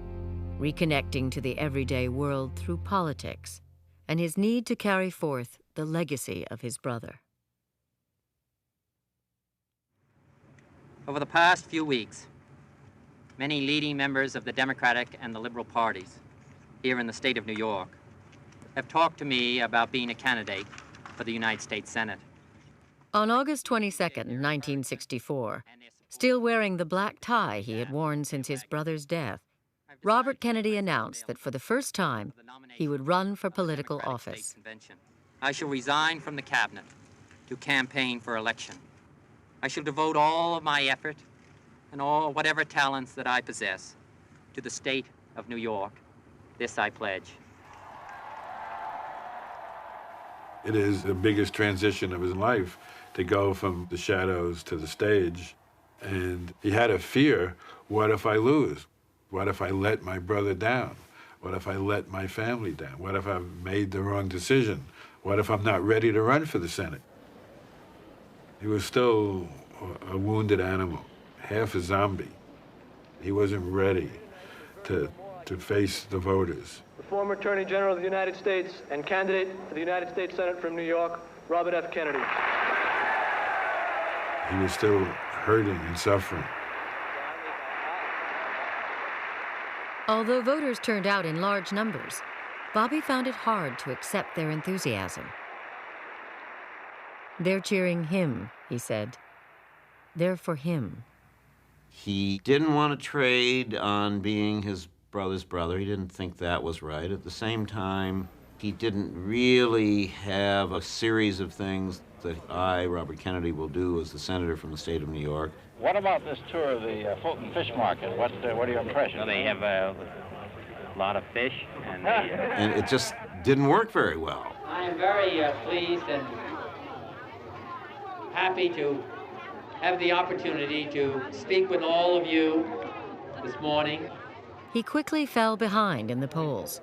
reconnecting to the everyday world through politics and his need to carry forth the legacy of his brother. Over the past few weeks, many leading members of the Democratic and the Liberal parties here in the state of New York have talked to me about being a candidate for the United States Senate. On August 22, 1964, still wearing the black tie he had worn since his brother's death, Robert Kennedy announced that for the first time, he would run for political office. I shall resign from the cabinet to campaign for election. I shall devote all of my effort and all whatever talents that I possess to the state of New York. This I pledge. It is the biggest transition of his life to go from the shadows to the stage. And he had a fear, what if I lose? What if I let my brother down? What if I let my family down? What if I've made the wrong decision? What if I'm not ready to run for the Senate? He was still a wounded animal, half a zombie. He wasn't ready to face the voters. The former Attorney General of the United States and candidate for the United States Senate from New York, Robert F. Kennedy. He was still hurting and suffering. Although voters turned out in large numbers, Bobby found it hard to accept their enthusiasm. They're cheering him, he said. They're for him. He didn't want to trade on being his brother's brother. He didn't think that was right. At the same time, he didn't really have a series of things that I, Robert Kennedy, will do as the senator from the state of New York. What about this tour of the Fulton Fish Market? What are your impressions? Well, they have a lot of fish. And it just didn't work very well. I am very pleased and happy to have the opportunity to speak with all of you this morning. He quickly fell behind in the polls.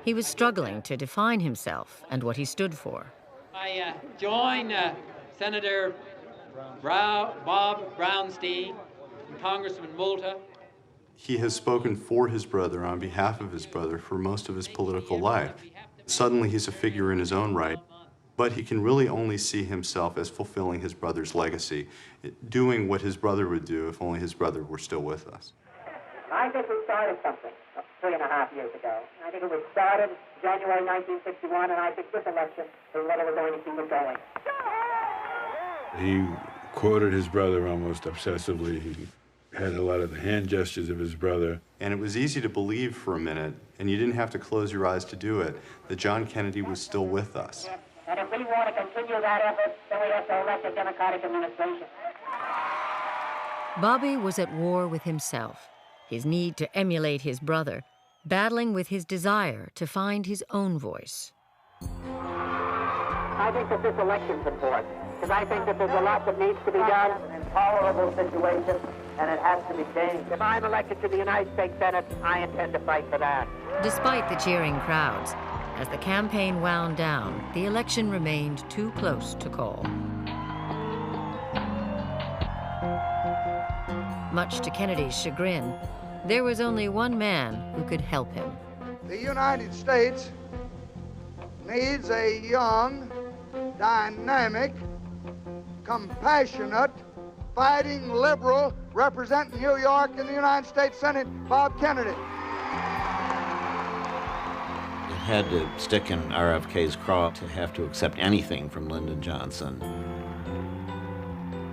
He was struggling to define himself and what he stood for. I join Senator Bob Brownstein and Congressman Multa. He has spoken for his brother, on behalf of his brother, for most of his political life. Suddenly he's a figure in his own right, but he can really only see himself as fulfilling his brother's legacy, doing what his brother would do if only his brother were still with us. I think we started something 3.5 years ago. I think it was started January 1961, and I think this election is what we're going to keep it going. He quoted his brother almost obsessively. He had a lot of the hand gestures of his brother. And it was easy to believe for a minute, and you didn't have to close your eyes to do it, that John Kennedy was still with us. And if we want to continue that effort, then we have to elect a Democratic administration. Bobby was at war with himself, his need to emulate his brother, battling with his desire to find his own voice. I think that this election's important, because I think that there's a lot that needs to be done. It's an intolerable situation, and it has to be changed. If I'm elected to the United States Senate, I intend to fight for that. Despite the cheering crowds, as the campaign wound down, the election remained too close to call. Much to Kennedy's chagrin, there was only one man who could help him. The United States needs a young, dynamic, compassionate, fighting liberal representing New York in the United States Senate, Bob Kennedy. It had to stick in RFK's craw to have to accept anything from Lyndon Johnson.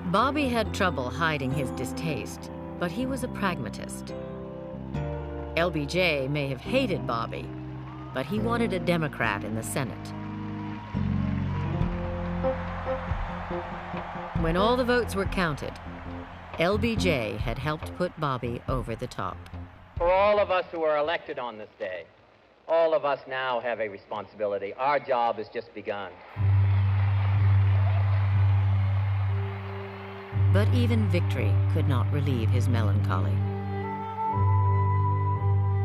Bobby had trouble hiding his distaste, but he was a pragmatist. LBJ may have hated Bobby, but he wanted a Democrat in the Senate. When all the votes were counted, LBJ had helped put Bobby over the top. For all of us who are elected on this day, all of us now have a responsibility. Our job has just begun. But even victory could not relieve his melancholy.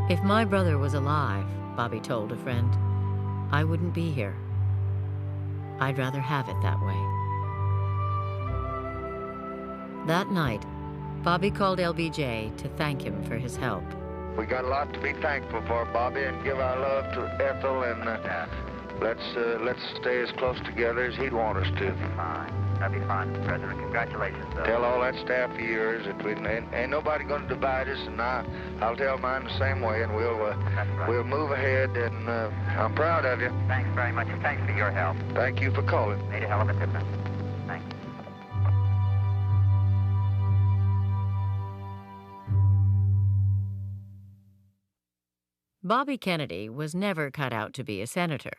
If my brother was alive, Bobby told a friend, I wouldn't be here. I'd rather have it that way. That night, Bobby called LBJ to thank him for his help. We got a lot to be thankful for, Bobby, and give our love to Ethel, and let's stay as close together as he'd want us to. Fine. That'd be fine, President. Congratulations. Tell all that staff of yours that ain't nobody going to divide us, and I'll tell mine the same way, and we'll move ahead, and I'm proud of you. Thanks very much, and thanks for your help. Thank you for calling. Made a hell of a difference. Thanks. Bobby Kennedy was never cut out to be a senator.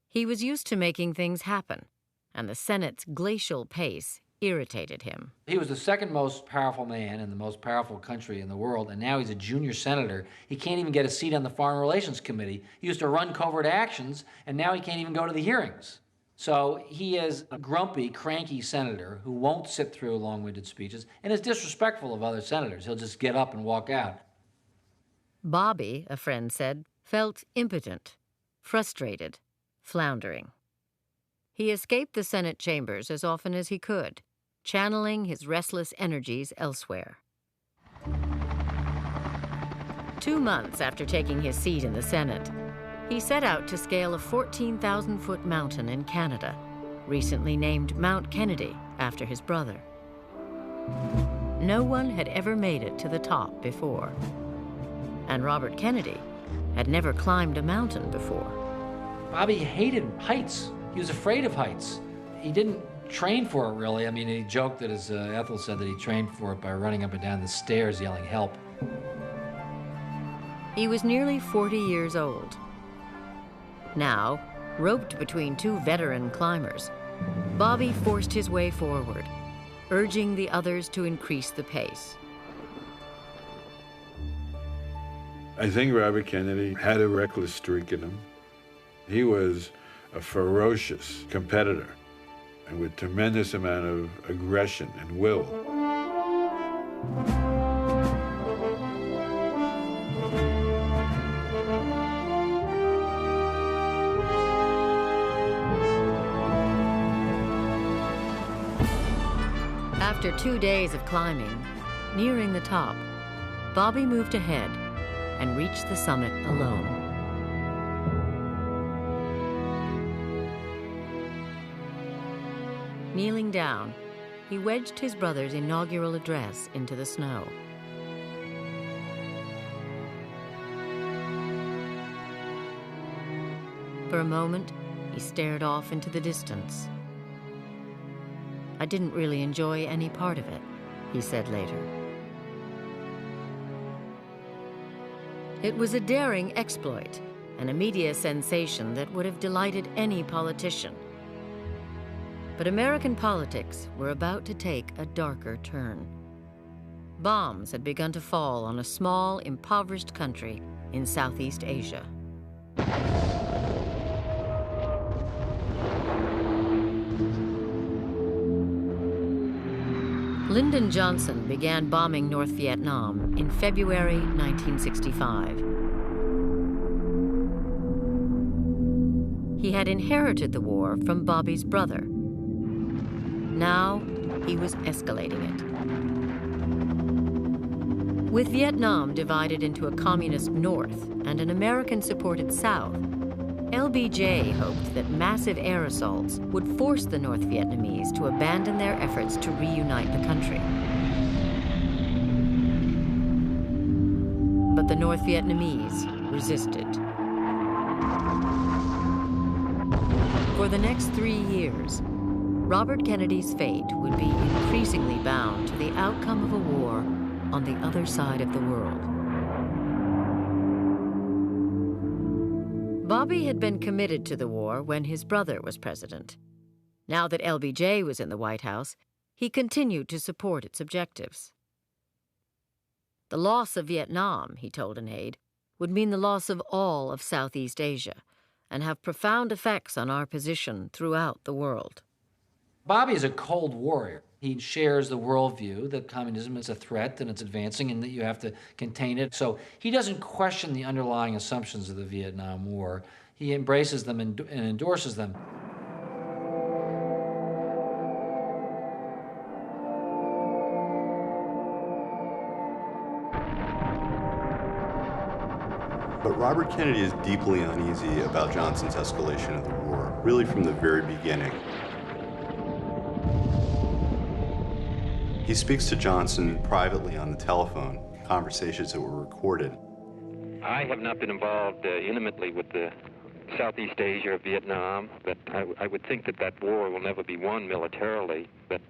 He was used to making things happen, and the Senate's glacial pace irritated him. He was the second most powerful man in the most powerful country in the world, and now he's a junior senator. He can't even get a seat on the Foreign Relations Committee. He used to run covert actions, and now he can't even go to the hearings. So he is a grumpy, cranky senator who won't sit through long-winded speeches and is disrespectful of other senators. He'll just get up and walk out. Bobby, a friend said, felt impotent, frustrated, floundering. He escaped the Senate chambers as often as he could, channeling his restless energies elsewhere. 2 months after taking his seat in the Senate, he set out to scale a 14,000-foot mountain in Canada, recently named Mount Kennedy after his brother. No one had ever made it to the top before, and Robert Kennedy had never climbed a mountain before. Bobby hated heights. He was afraid of heights. He didn't train for it, really. I mean, he joked that, as Ethel said, that he trained for it by running up and down the stairs yelling, "Help." He was nearly 40 years old. Now, roped between two veteran climbers, Bobby forced his way forward, urging the others to increase the pace. I think Robert Kennedy had a reckless streak in him. He was a ferocious competitor and with tremendous amount of aggression and will. After 2 days of climbing, nearing the top, Bobby moved ahead and reached the summit alone. Kneeling down, he wedged his brother's inaugural address into the snow. For a moment, he stared off into the distance. "I didn't really enjoy any part of it," he said later. It was a daring exploit and a media sensation that would have delighted any politician. But American politics were about to take a darker turn. Bombs had begun to fall on a small, impoverished country in Southeast Asia. Lyndon Johnson began bombing North Vietnam in February 1965. He had inherited the war from Bobby's brother. Now, he was escalating it. With Vietnam divided into a communist North and an American-supported South, LBJ hoped that massive air assaults would force the North Vietnamese to abandon their efforts to reunite the country. But the North Vietnamese resisted. For the next 3 years, Robert Kennedy's fate would be increasingly bound to the outcome of a war on the other side of the world. Bobby had been committed to the war when his brother was president. Now that LBJ was in the White House, he continued to support its objectives. The loss of Vietnam, he told an aide, would mean the loss of all of Southeast Asia and have profound effects on our position throughout the world. Bobby is a cold warrior. He shares the worldview that communism is a threat and it's advancing and that you have to contain it. So he doesn't question the underlying assumptions of the Vietnam War. He embraces them and endorses them. But Robert Kennedy is deeply uneasy about Johnson's escalation of the war, really from the very beginning. He speaks to Johnson privately on the telephone, conversations that were recorded. I have not been involved intimately with the Southeast Asia or Vietnam, but I would think that that war will never be won militarily, but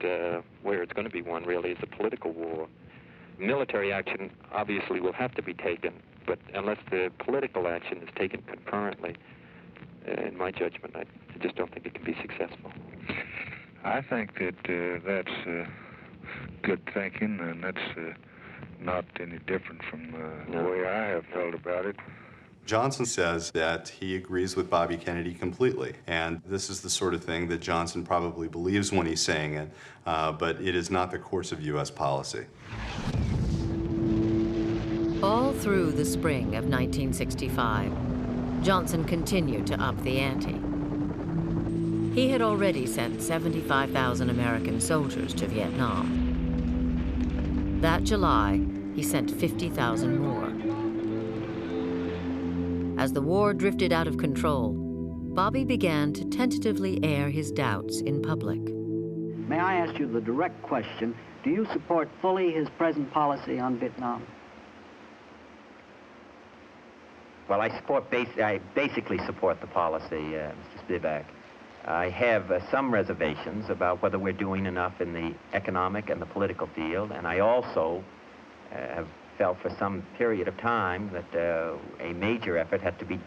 where it's going to be won really is a political war. Military action obviously will have to be taken, but unless the political action is taken concurrently, in my judgment, I just don't think it can be successful. I think that that's good thinking, and that's not any different from the way I have felt about it. Johnson says that he agrees with Bobby Kennedy completely, and this is the sort of thing that Johnson probably believes when he's saying it, but it is not the course of U.S. policy. All through the spring of 1965, Johnson continued to up the ante. He had already sent 75,000 American soldiers to Vietnam. That July, he sent 50,000 more. As the war drifted out of control, Bobby began to tentatively air his doubts in public. May I ask you the direct question, do you support fully his present policy on Vietnam? Well, I basically support the policy, Mr. Spivak. I have some reservations about whether we're doing enough in the economic and the political field, and I also have felt for some period of time that a major effort had to be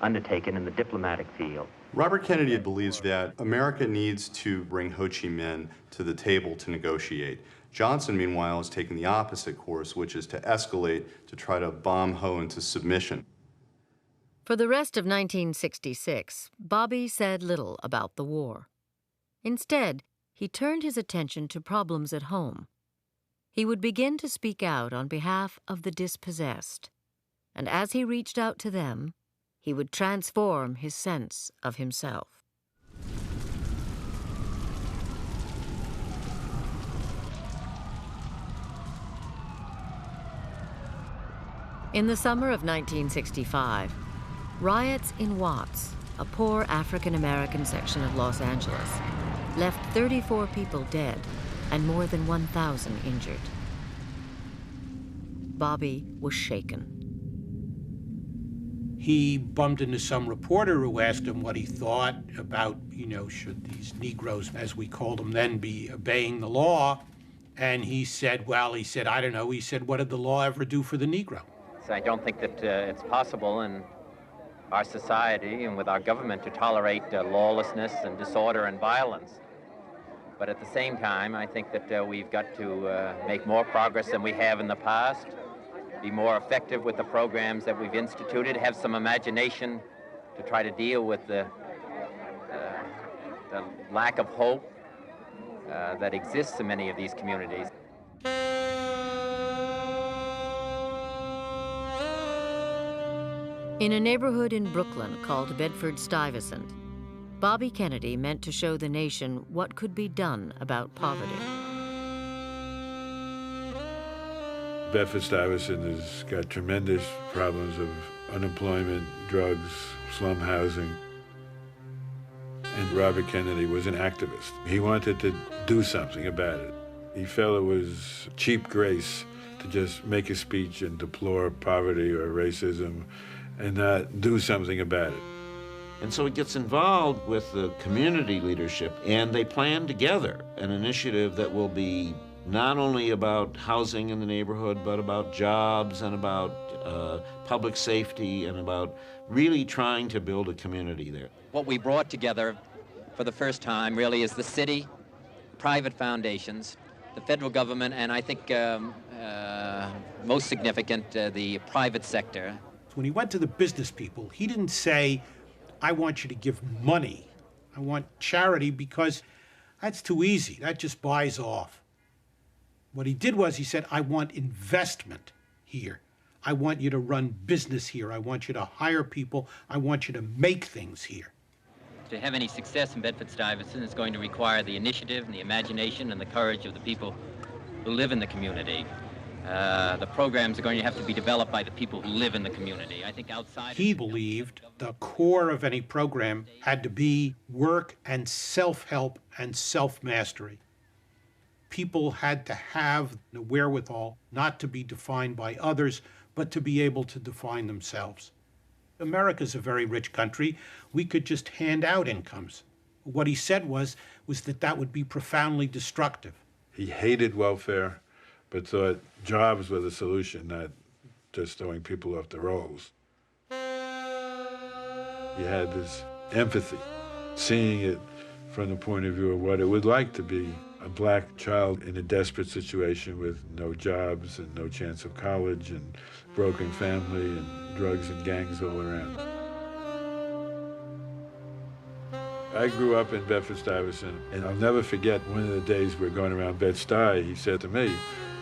undertaken in the diplomatic field. Robert Kennedy believes that America needs to bring Ho Chi Minh to the table to negotiate. Johnson, meanwhile, is taking the opposite course, which is to escalate, to try to bomb Ho into submission. For the rest of 1966, Bobby said little about the war. Instead, he turned his attention to problems at home. He would begin to speak out on behalf of the dispossessed, and as he reached out to them, he would transform his sense of himself. In the summer of 1965, riots in Watts, a poor African-American section of Los Angeles, left 34 people dead and more than 1,000 injured. Bobby was shaken. He bumped into some reporter who asked him what he thought about, should these Negroes, as we called them then, be obeying the law? And he said, I don't know. He said, what did the law ever do for the Negro? So I don't think that it's possible in our society and with our government to tolerate lawlessness and disorder and violence. But at the same time, I think that we've got to make more progress than we have in the past, be more effective with the programs that we've instituted, have some imagination to try to deal with the lack of hope that exists in many of these communities. In a neighborhood in Brooklyn called Bedford-Stuyvesant, Bobby Kennedy meant to show the nation what could be done about poverty. Bedford-Stuyvesant has got tremendous problems of unemployment, drugs, slum housing. And Robert Kennedy was an activist. He wanted to do something about it. He felt it was cheap grace to just make a speech and deplore poverty or racism and not do something about it. And so he gets involved with the community leadership, and they plan together an initiative that will be not only about housing in the neighborhood, but about jobs and about public safety and about really trying to build a community there. What we brought together for the first time really is the city, private foundations, the federal government, and I think most significant, the private sector. When he went to the business people, he didn't say, I want you to give money. I want charity, because that's too easy. That just buys off. What he did was he said, I want investment here. I want you to run business here. I want you to hire people. I want you to make things here. To have any success in Bedford-Stuyvesant is going to require the initiative and the imagination and the courage of the people who live in the community. The programs are going to have to be developed by the people who live in the community. I think outside... He believed the core of any program had to be work and self-help and self-mastery. People had to have the wherewithal not to be defined by others, but to be able to define themselves. America's a very rich country. We could just hand out incomes. What he said was that would be profoundly destructive. He hated welfare, but thought jobs were the solution, not just throwing people off the rolls. He had this empathy, seeing it from the point of view of what it would like to be a black child in a desperate situation with no jobs and no chance of college and broken family and drugs and gangs all around. I grew up in Bedford-Stuyvesant, and I'll never forget one of the days we were going around Bed-Stuy, he said to me,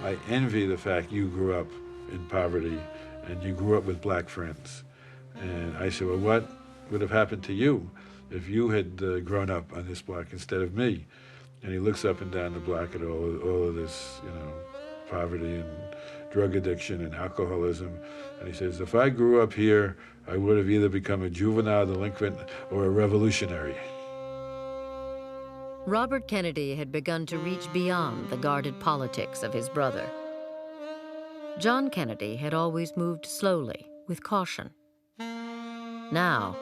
I envy the fact you grew up in poverty and you grew up with black friends. And I said, well, what would have happened to you if you had grown up on this block instead of me? And he looks up and down the block at all of this, poverty and drug addiction and alcoholism. And he says, if I grew up here, I would have either become a juvenile delinquent or a revolutionary. Robert Kennedy had begun to reach beyond the guarded politics of his brother. John Kennedy had always moved slowly, with caution. Now,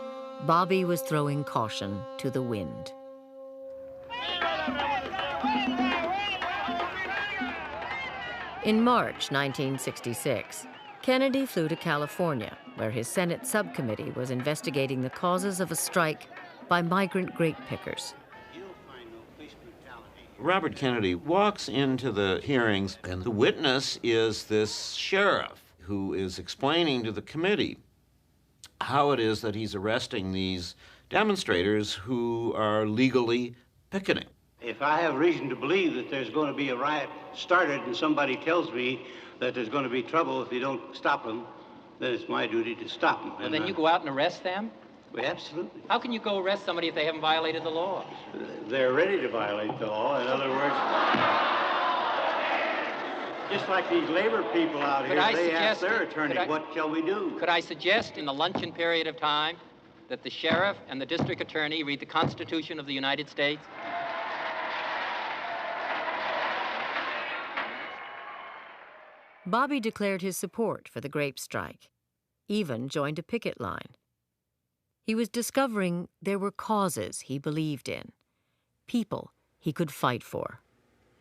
Bobby was throwing caution to the wind. In March 1966, Kennedy flew to California, where his Senate subcommittee was investigating the causes of a strike by migrant grape pickers. Robert Kennedy walks into the hearings, and the witness is this sheriff who is explaining to the committee how it is that he's arresting these demonstrators who are legally picketing. If I have reason to believe that there's going to be a riot started and somebody tells me that there's going to be trouble if you don't stop them, then it's my duty to stop them. Well, then you go out and arrest them? Well, absolutely. How can you go arrest somebody if they haven't violated the law? They're ready to violate the law. In other words, just like these labor people out here, they ask their attorney, what shall we do? Could I suggest in the luncheon period of time that the sheriff and the district attorney read the Constitution of the United States? Bobby declared his support for the grape strike, even joined a picket line. He was discovering there were causes he believed in, people he could fight for.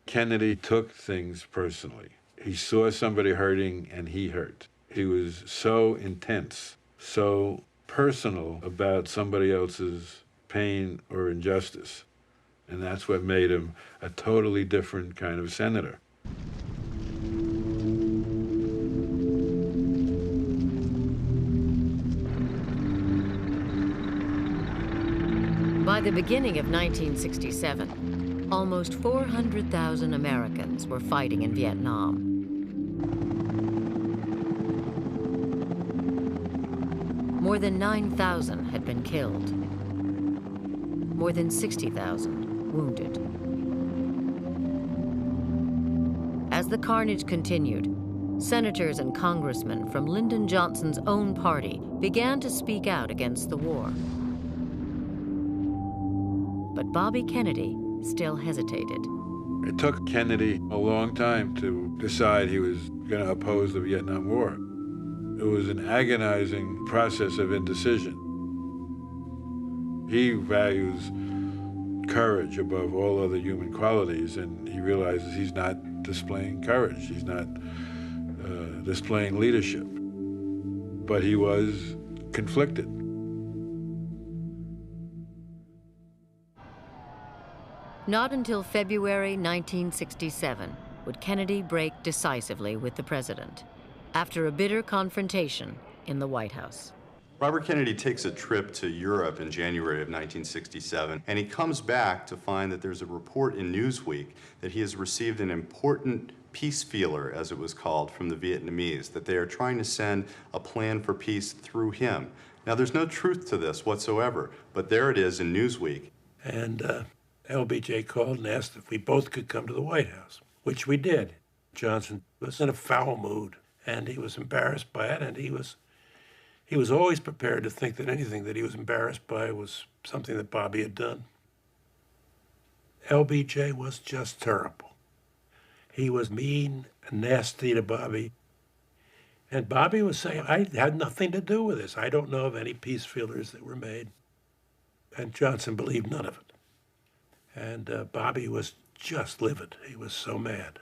Kennedy took things personally. He saw somebody hurting and he hurt. He was so intense, so personal about somebody else's pain or injustice. And that's what made him a totally different kind of senator. By the beginning of 1967, almost 400,000 Americans were fighting in Vietnam. More than 9,000 had been killed. More than 60,000 wounded. As the carnage continued, senators and congressmen from Lyndon Johnson's own party began to speak out against the war. But Bobby Kennedy still hesitated. It took Kennedy a long time to decide he was going to oppose the Vietnam War. It was an agonizing process of indecision. He values courage above all other human qualities, and he realizes he's not displaying courage. He's not displaying leadership. But he was conflicted. Not until February 1967 would Kennedy break decisively with the president, after a bitter confrontation in the White House. Robert Kennedy takes a trip to Europe in January of 1967, and he comes back to find that there's a report in Newsweek that he has received an important peace feeler, as it was called, from the Vietnamese, that they are trying to send a plan for peace through him. Now, there's no truth to this whatsoever, but there it is in Newsweek. And LBJ called and asked if we both could come to the White House, which we did. Johnson was in a foul mood, and he was embarrassed by it, and he was always prepared to think that anything that he was embarrassed by was something that Bobby had done. LBJ was just terrible. He was mean and nasty to Bobby. And Bobby was saying, I had nothing to do with this. I don't know of any peace feelers that were made. And Johnson believed none of it. And Bobby was just livid. He was so mad.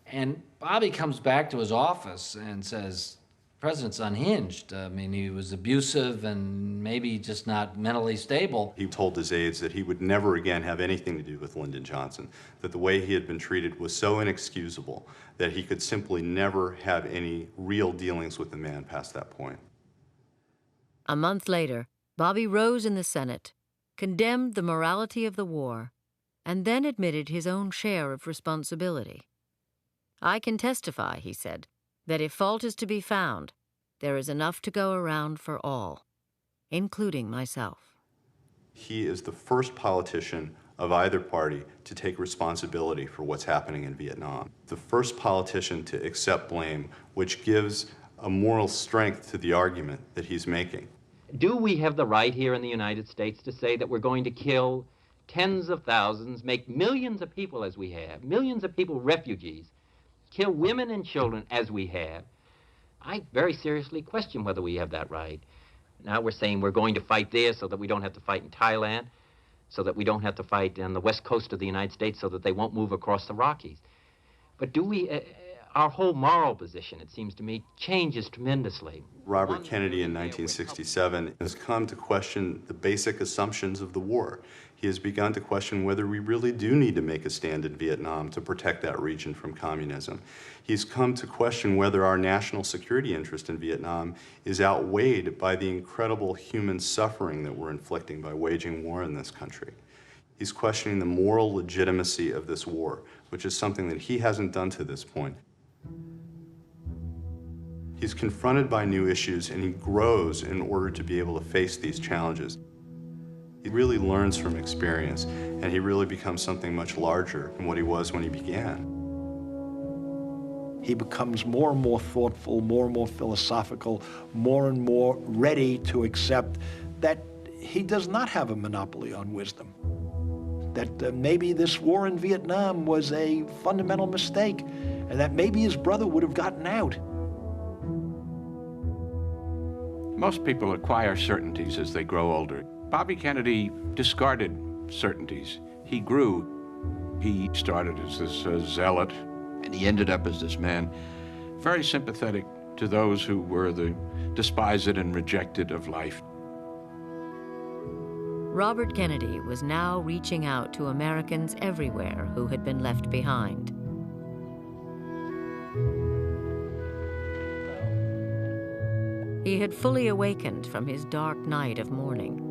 And Bobby comes back to his office and says, the president's unhinged. I mean, he was abusive and maybe just not mentally stable. He told his aides that he would never again have anything to do with Lyndon Johnson, that the way he had been treated was so inexcusable that he could simply never have any real dealings with the man past that point. A month later, Bobby rose in the Senate, condemned the morality of the war, and then admitted his own share of responsibility. I can testify, he said, that if fault is to be found, there is enough to go around for all, including myself. He is the first politician of either party to take responsibility for what's happening in Vietnam. The first politician to accept blame, which gives a moral strength to the argument that he's making. Do we have the right here in the United States to say that we're going to kill tens of thousands, make millions of people as we have, millions of people refugees, kill women and children as we have? I very seriously question whether we have that right. Now we're saying we're going to fight there so that we don't have to fight in Thailand, so that we don't have to fight on the west coast of the United States, so that they won't move across the Rockies. But do we, our whole moral position, it seems to me, changes tremendously. Robert Kennedy in 1967 has come to question the basic assumptions of the war. He has begun to question whether we really do need to make a stand in Vietnam to protect that region from communism. He's come to question whether our national security interest in Vietnam is outweighed by the incredible human suffering that we're inflicting by waging war in this country. He's questioning the moral legitimacy of this war, which is something that he hasn't done to this point. He's confronted by new issues, and he grows in order to be able to face these challenges. He really learns from experience, and he really becomes something much larger than what he was when he began. He becomes more and more thoughtful, more and more philosophical, more and more ready to accept that he does not have a monopoly on wisdom. That maybe this war in Vietnam was a fundamental mistake, and that maybe his brother would have gotten out. Most people acquire certainties as they grow older. Bobby Kennedy discarded certainties. He grew. He started as this zealot, and he ended up as this man very sympathetic to those who were the despised and rejected of life. Robert Kennedy was now reaching out to Americans everywhere who had been left behind. He had fully awakened from his dark night of mourning.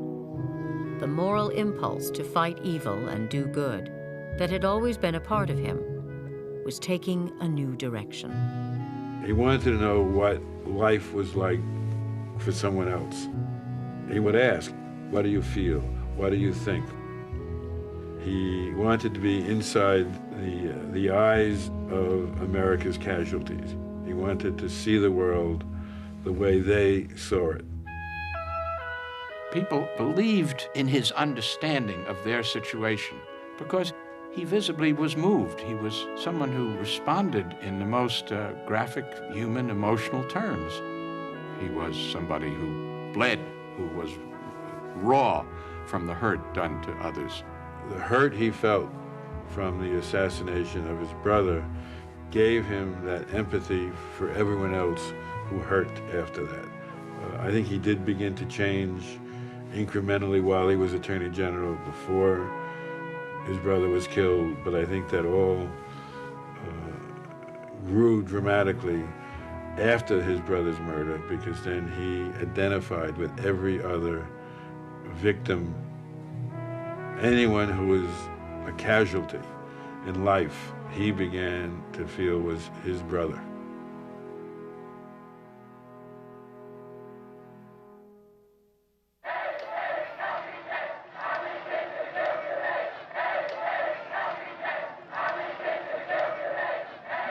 The moral impulse to fight evil and do good that had always been a part of him was taking a new direction. He wanted to know what life was like for someone else. He would ask, what do you feel? What do you think? He wanted to be inside the eyes of America's casualties. He wanted to see the world the way they saw it. People believed in his understanding of their situation because he visibly was moved. He was someone who responded in the most graphic, human, emotional terms. He was somebody who bled, who was raw from the hurt done to others. The hurt he felt from the assassination of his brother gave him that empathy for everyone else who hurt after that. I think he did begin to change incrementally while he was Attorney General before his brother was killed, but I think that all grew dramatically after his brother's murder, because then he identified with every other victim, anyone who was a casualty in life, he began to feel was his brother.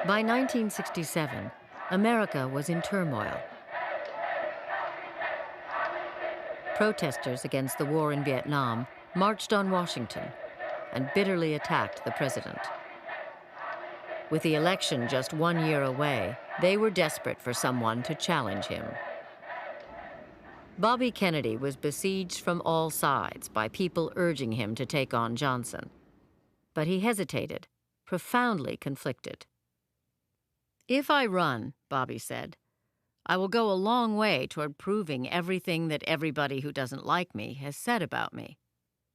By 1967, America was in turmoil. Protesters against the war in Vietnam marched on Washington and bitterly attacked the president. With the election just 1 year away, they were desperate for someone to challenge him. Bobby Kennedy was besieged from all sides by people urging him to take on Johnson. But he hesitated, profoundly conflicted. "If I run," Bobby said, "I will go a long way toward proving everything that everybody who doesn't like me has said about me.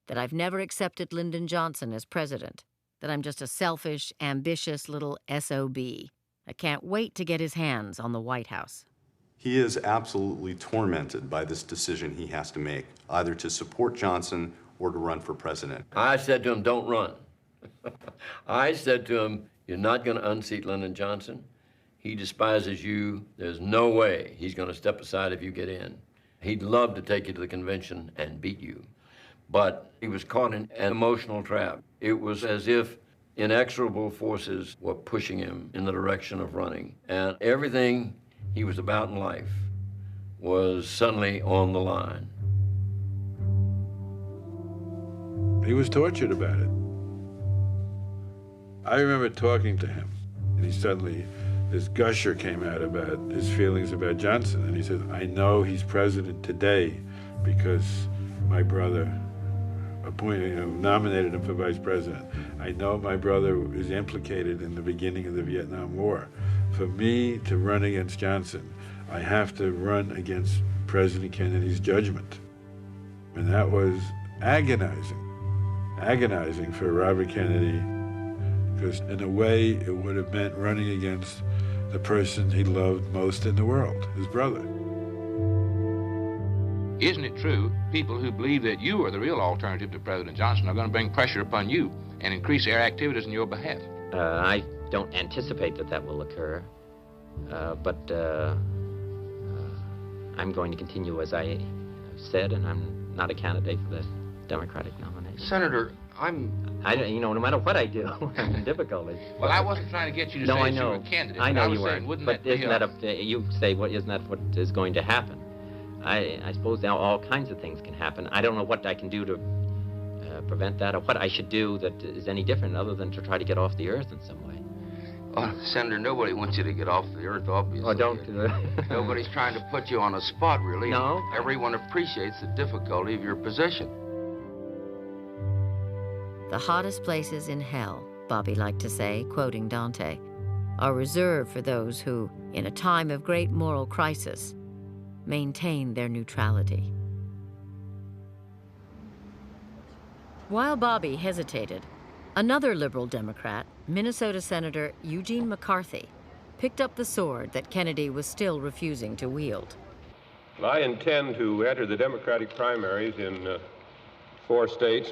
That I've never accepted Lyndon Johnson as president. That I'm just a selfish, ambitious little SOB. I can't wait to get his hands on the White House." He is absolutely tormented by this decision he has to make, either to support Johnson or to run for president. I said to him, don't run. I said to him, you're not going to unseat Lyndon Johnson. He despises you. There's no way he's going to step aside if you get in. He'd love to take you to the convention and beat you. But he was caught in an emotional trap. It was as if inexorable forces were pushing him in the direction of running. And everything he was about in life was suddenly on the line. He was tortured about it. I remember talking to him, and he suddenly, this gusher came out about his feelings about Johnson, and he said, I know he's president today because my brother nominated him for vice president. I know my brother is implicated in the beginning of the Vietnam War. For me to run against Johnson, I have to run against President Kennedy's judgment. And that was agonizing. agonizing for Robert Kennedy, because in a way it would have meant running against the person he loved most in the world, his brother. Isn't it true, people who believe that you are the real alternative to President Johnson are going to bring pressure upon you and increase their activities in your behalf? I don't anticipate that will occur, but I'm going to continue as I said, and I'm not a candidate for the Democratic nomination. Senator, no matter what I do, I'm in difficulty. Well, I wasn't trying to get you to say you were a candidate. I know was you saying, weren't, but isn't that up to you? Say, isn't that what is going to happen? I suppose now all kinds of things can happen. I don't know what I can do to prevent that, or what I should do that is any different other than to try to get off the earth in some way. Oh, Senator, nobody wants you to get off the earth, obviously. Oh, don't. Nobody's trying to put you on a spot, really. No. Everyone appreciates the difficulty of your position. The hottest places in hell, Bobby liked to say, quoting Dante, are reserved for those who, in a time of great moral crisis, maintain their neutrality. While Bobby hesitated, another liberal Democrat, Minnesota Senator Eugene McCarthy, picked up the sword that Kennedy was still refusing to wield. I intend to enter the Democratic primaries in 4 states.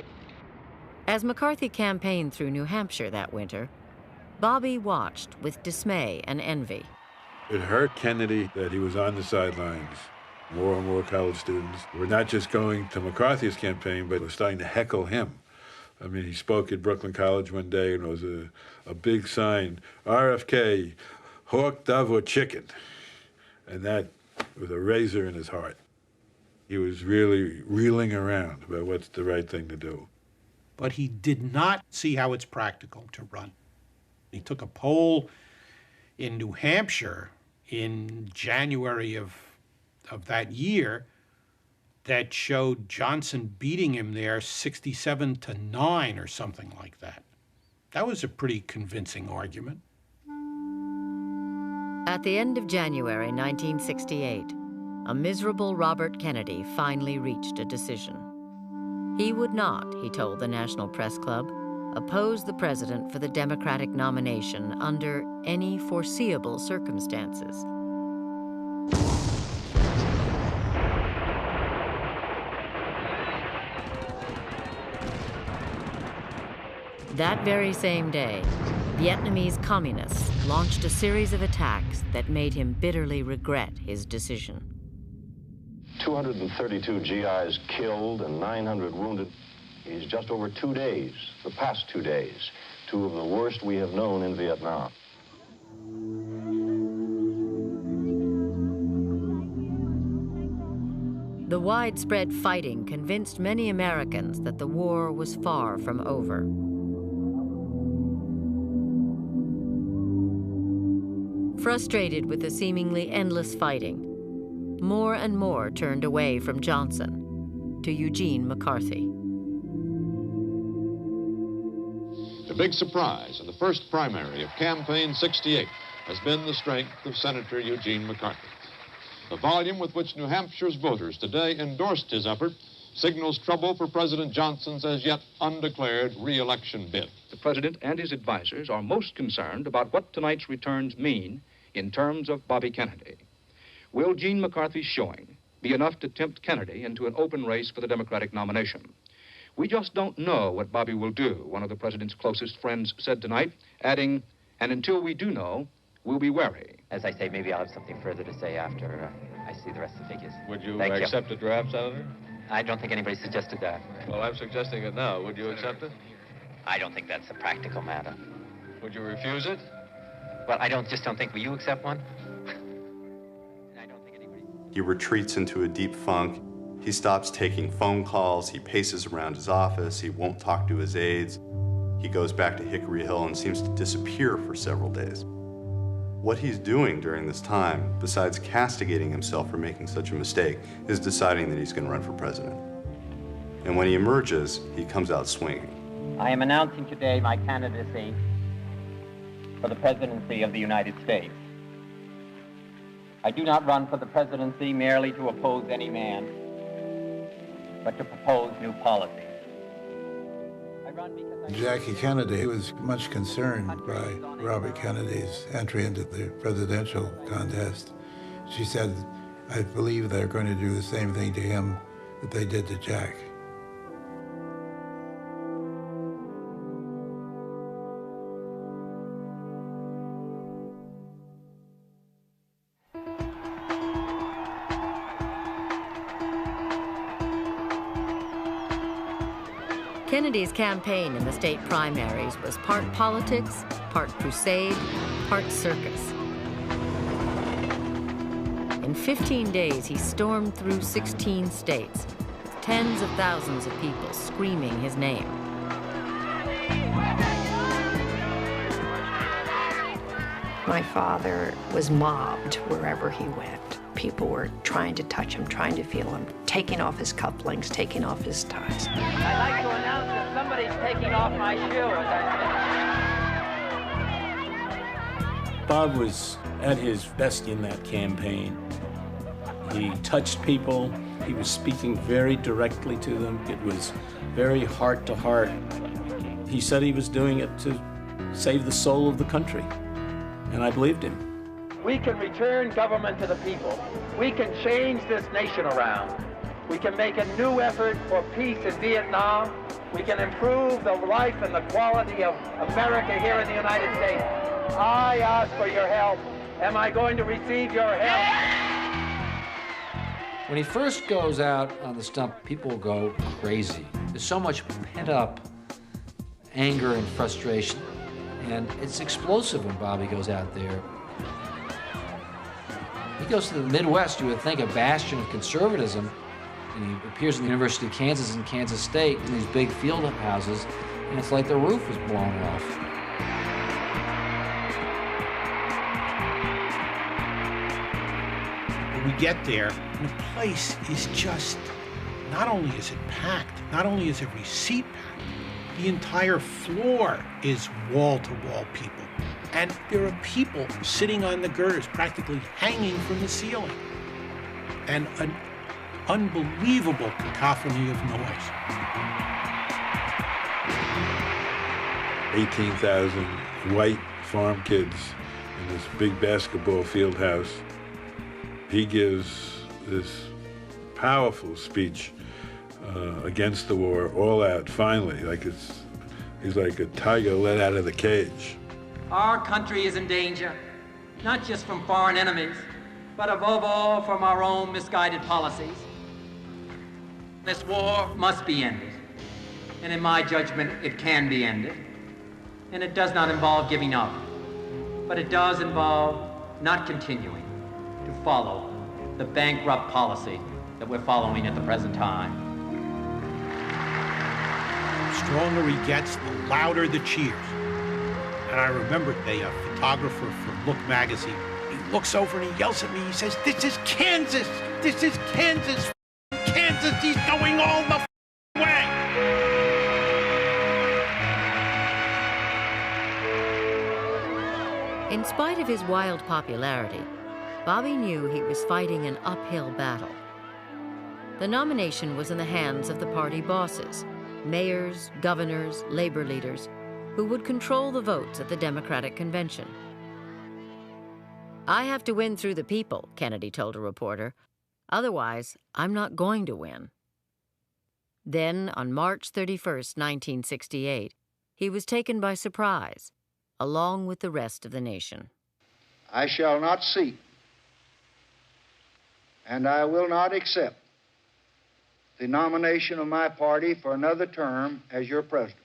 As McCarthy campaigned through New Hampshire that winter, Bobby watched with dismay and envy. It hurt Kennedy that he was on the sidelines. More and more college students were not just going to McCarthy's campaign, but were starting to heckle him. I mean, he spoke at Brooklyn College one day, and it was a big sign, RFK, hawk, dove, or chicken. And that was a razor in his heart. He was really reeling around about what's the right thing to do. But he did not see how it's practical to run. He took a poll in New Hampshire in January of that year that showed Johnson beating him there 67-9 or something like that. That was a pretty convincing argument. At the end of January 1968, a miserable Robert Kennedy finally reached a decision. He would not, he told the National Press Club, oppose the president for the Democratic nomination under any foreseeable circumstances. That very same day, Vietnamese communists launched a series of attacks that made him bitterly regret his decision. 232 GIs killed and 900 wounded is just over 2 days, the past 2 days, 2 of the worst we have known in Vietnam. The widespread fighting convinced many Americans that the war was far from over. Frustrated with the seemingly endless fighting, more and more turned away from Johnson to Eugene McCarthy. The big surprise in the first primary of Campaign 68 has been the strength of Senator Eugene McCarthy. The volume with which New Hampshire's voters today endorsed his effort signals trouble for President Johnson's as yet undeclared re-election bid. The president and his advisors are most concerned about what tonight's returns mean in terms of Bobby Kennedy. Will Gene McCarthy's showing be enough to tempt Kennedy into an open race for the Democratic nomination? We just don't know what Bobby will do, one of the president's closest friends said tonight, adding, and until we do know, we'll be wary. As I say, maybe I'll have something further to say after I see the rest of the figures. Would you Thank accept a draft, Senator? I don't think anybody suggested that. Well, I'm suggesting it now. Would you accept it? I don't think that's a practical matter. Would you refuse it? Well, I don't think, will you accept one? He retreats into a deep funk. He stops taking phone calls. He paces around his office. He won't talk to his aides. He goes back to Hickory Hill and seems to disappear for several days. What he's doing during this time, besides castigating himself for making such a mistake, is deciding that he's going to run for president. And when he emerges, he comes out swinging. I am announcing today my candidacy for the presidency of the United States. I do not run for the presidency merely to oppose any man, but to propose new policies. Jackie Kennedy was much concerned by Robert Kennedy's entry into the presidential contest. She said, I believe they're going to do the same thing to him that they did to Jack. Kennedy's campaign in the state primaries was part politics, part crusade, part circus. In 15 days, he stormed through 16 states, with tens of thousands of people screaming his name. My father was mobbed wherever he went. People were trying to touch him, trying to feel him, taking off his cufflinks, taking off his ties. I'd like to announce that somebody's taking off my shoe as I Bob was at his best in that campaign. He touched people. He was speaking very directly to them. It was very heart to heart. He said he was doing it to save the soul of the country, and I believed him. We can return government to the people. We can change this nation around. We can make a new effort for peace in Vietnam. We can improve the life and the quality of America here in the United States. I ask for your help. Am I going to receive your help? When he first goes out on the stump, people go crazy. There's so much pent-up anger and frustration, and it's explosive when Bobby goes out there. He goes to the Midwest, you would think a bastion of conservatism, and he appears in the University of Kansas and Kansas State in these big field houses, and it's like the roof was blown off. We get there, and the place is just, not only is it packed, not only is every seat packed, the entire floor is wall-to-wall people. And there are people sitting on the girders, practically hanging from the ceiling. And an unbelievable cacophony of noise. 18,000 white farm kids in this big basketball field house. He gives this powerful speech against the war, all out, finally, like he's like a tiger let out of the cage. Our country is in danger, not just from foreign enemies, but above all from our own misguided policies. This war must be ended, and in my judgment, it can be ended. And it does not involve giving up, but it does involve not continuing to follow the bankrupt policy that we're following at the present time. The stronger he gets, the louder the cheers. And I remember a photographer from Look magazine, he looks over and he yells at me, he says, "This is Kansas! This is Kansas! Kansas, he's going all the way!" In spite of his wild popularity, Bobby knew he was fighting an uphill battle. The nomination was in the hands of the party bosses, mayors, governors, labor leaders, who would control the votes at the Democratic convention. "I have to win through the people," Kennedy told a reporter. "Otherwise, I'm not going to win." Then, on March 31st, 1968, he was taken by surprise, along with the rest of the nation. I shall not seek, and I will not accept the nomination of my party for another term as your president.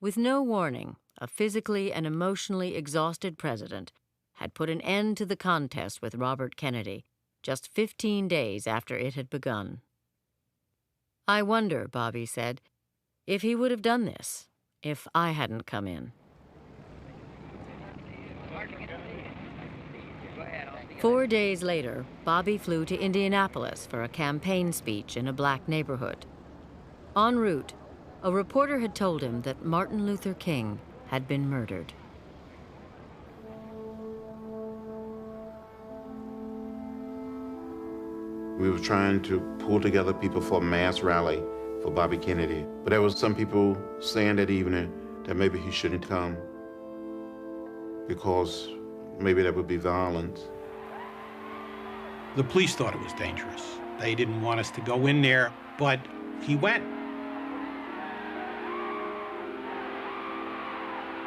With no warning, a physically and emotionally exhausted president had put an end to the contest with Robert Kennedy just 15 days after it had begun. "I wonder," Bobby said, "if he would have done this if I hadn't come in." 4 days later, Bobby flew to Indianapolis for a campaign speech in a black neighborhood. En route, a reporter had told him that Martin Luther King had been murdered. We were trying to pull together people for a mass rally for Bobby Kennedy. But there was some people saying that evening that maybe he shouldn't come because maybe there would be violence. The police thought it was dangerous. They didn't want us to go in there, but he went.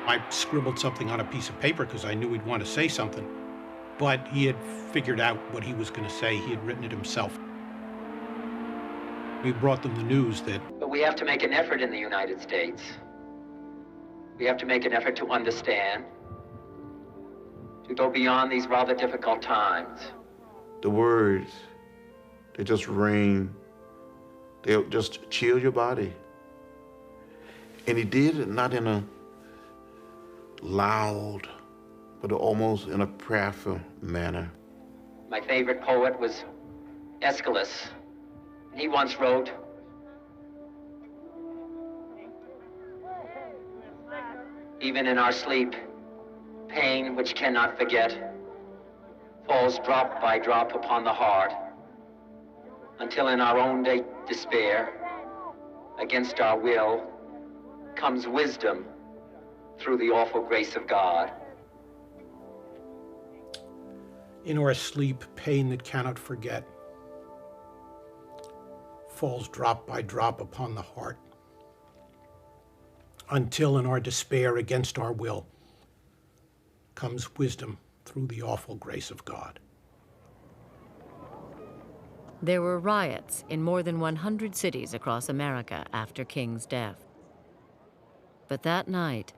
I scribbled something on a piece of paper because I knew he'd want to say something, but he had figured out what he was going to say. He had written it himself. We brought them the news that... But we have to make an effort in the United States. We have to make an effort to understand, to go beyond these rather difficult times. The words, they just ring. They'll just chill your body. And he did it not in a loud, but almost in a prayerful manner. My favorite poet was Aeschylus. He once wrote, "Even in our sleep, pain which cannot forget falls drop by drop upon the heart, until in our own day despair, against our will, comes wisdom through the awful grace of God." In our sleep, pain that cannot forget falls drop by drop upon the heart, until in our despair against our will comes wisdom through the awful grace of God. There were riots in more than 100 cities across America after King's death. But that night,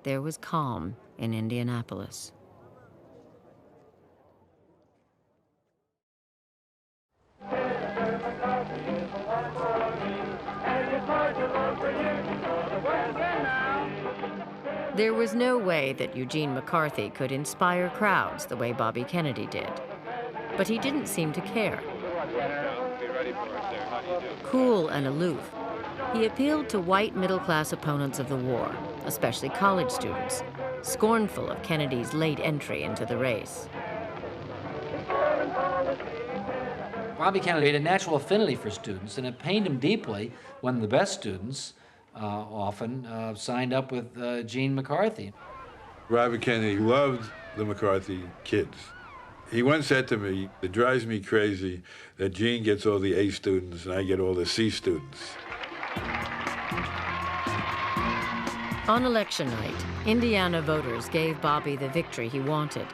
there was calm in Indianapolis. There was no way that Eugene McCarthy could inspire crowds the way Bobby Kennedy did. But he didn't seem to care. Cool and aloof, he appealed to white middle-class opponents of the war, especially college students, scornful of Kennedy's late entry into the race. Bobby Kennedy had a natural affinity for students, and it pained him deeply when the best students often signed up with Gene McCarthy. Robert Kennedy loved the McCarthy kids. He once said to me, "It drives me crazy that Gene gets all the A students and I get all the C students." On election night, Indiana voters gave Bobby the victory he wanted,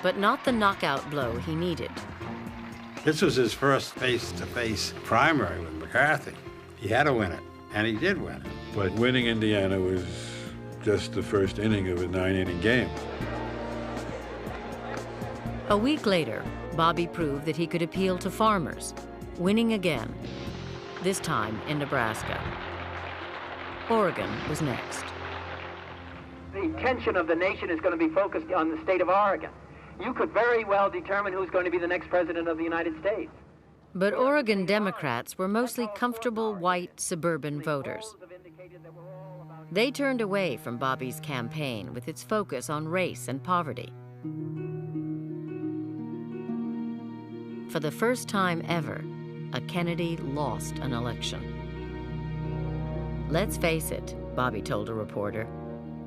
but not the knockout blow he needed. This was his first face-to-face primary with McCarthy. He had to win it, and he did win it. But winning Indiana was just the first inning of a 9-inning game. A week later, Bobby proved that he could appeal to farmers, winning again, this time in Nebraska. Oregon was next. The attention of the nation is going to be focused on the state of Oregon. You could very well determine who's going to be the next president of the United States. But Oregon Democrats were mostly comfortable white suburban voters. They turned away from Bobby's campaign with its focus on race and poverty. For the first time ever, a Kennedy lost an election. "Let's face it," Bobby told a reporter,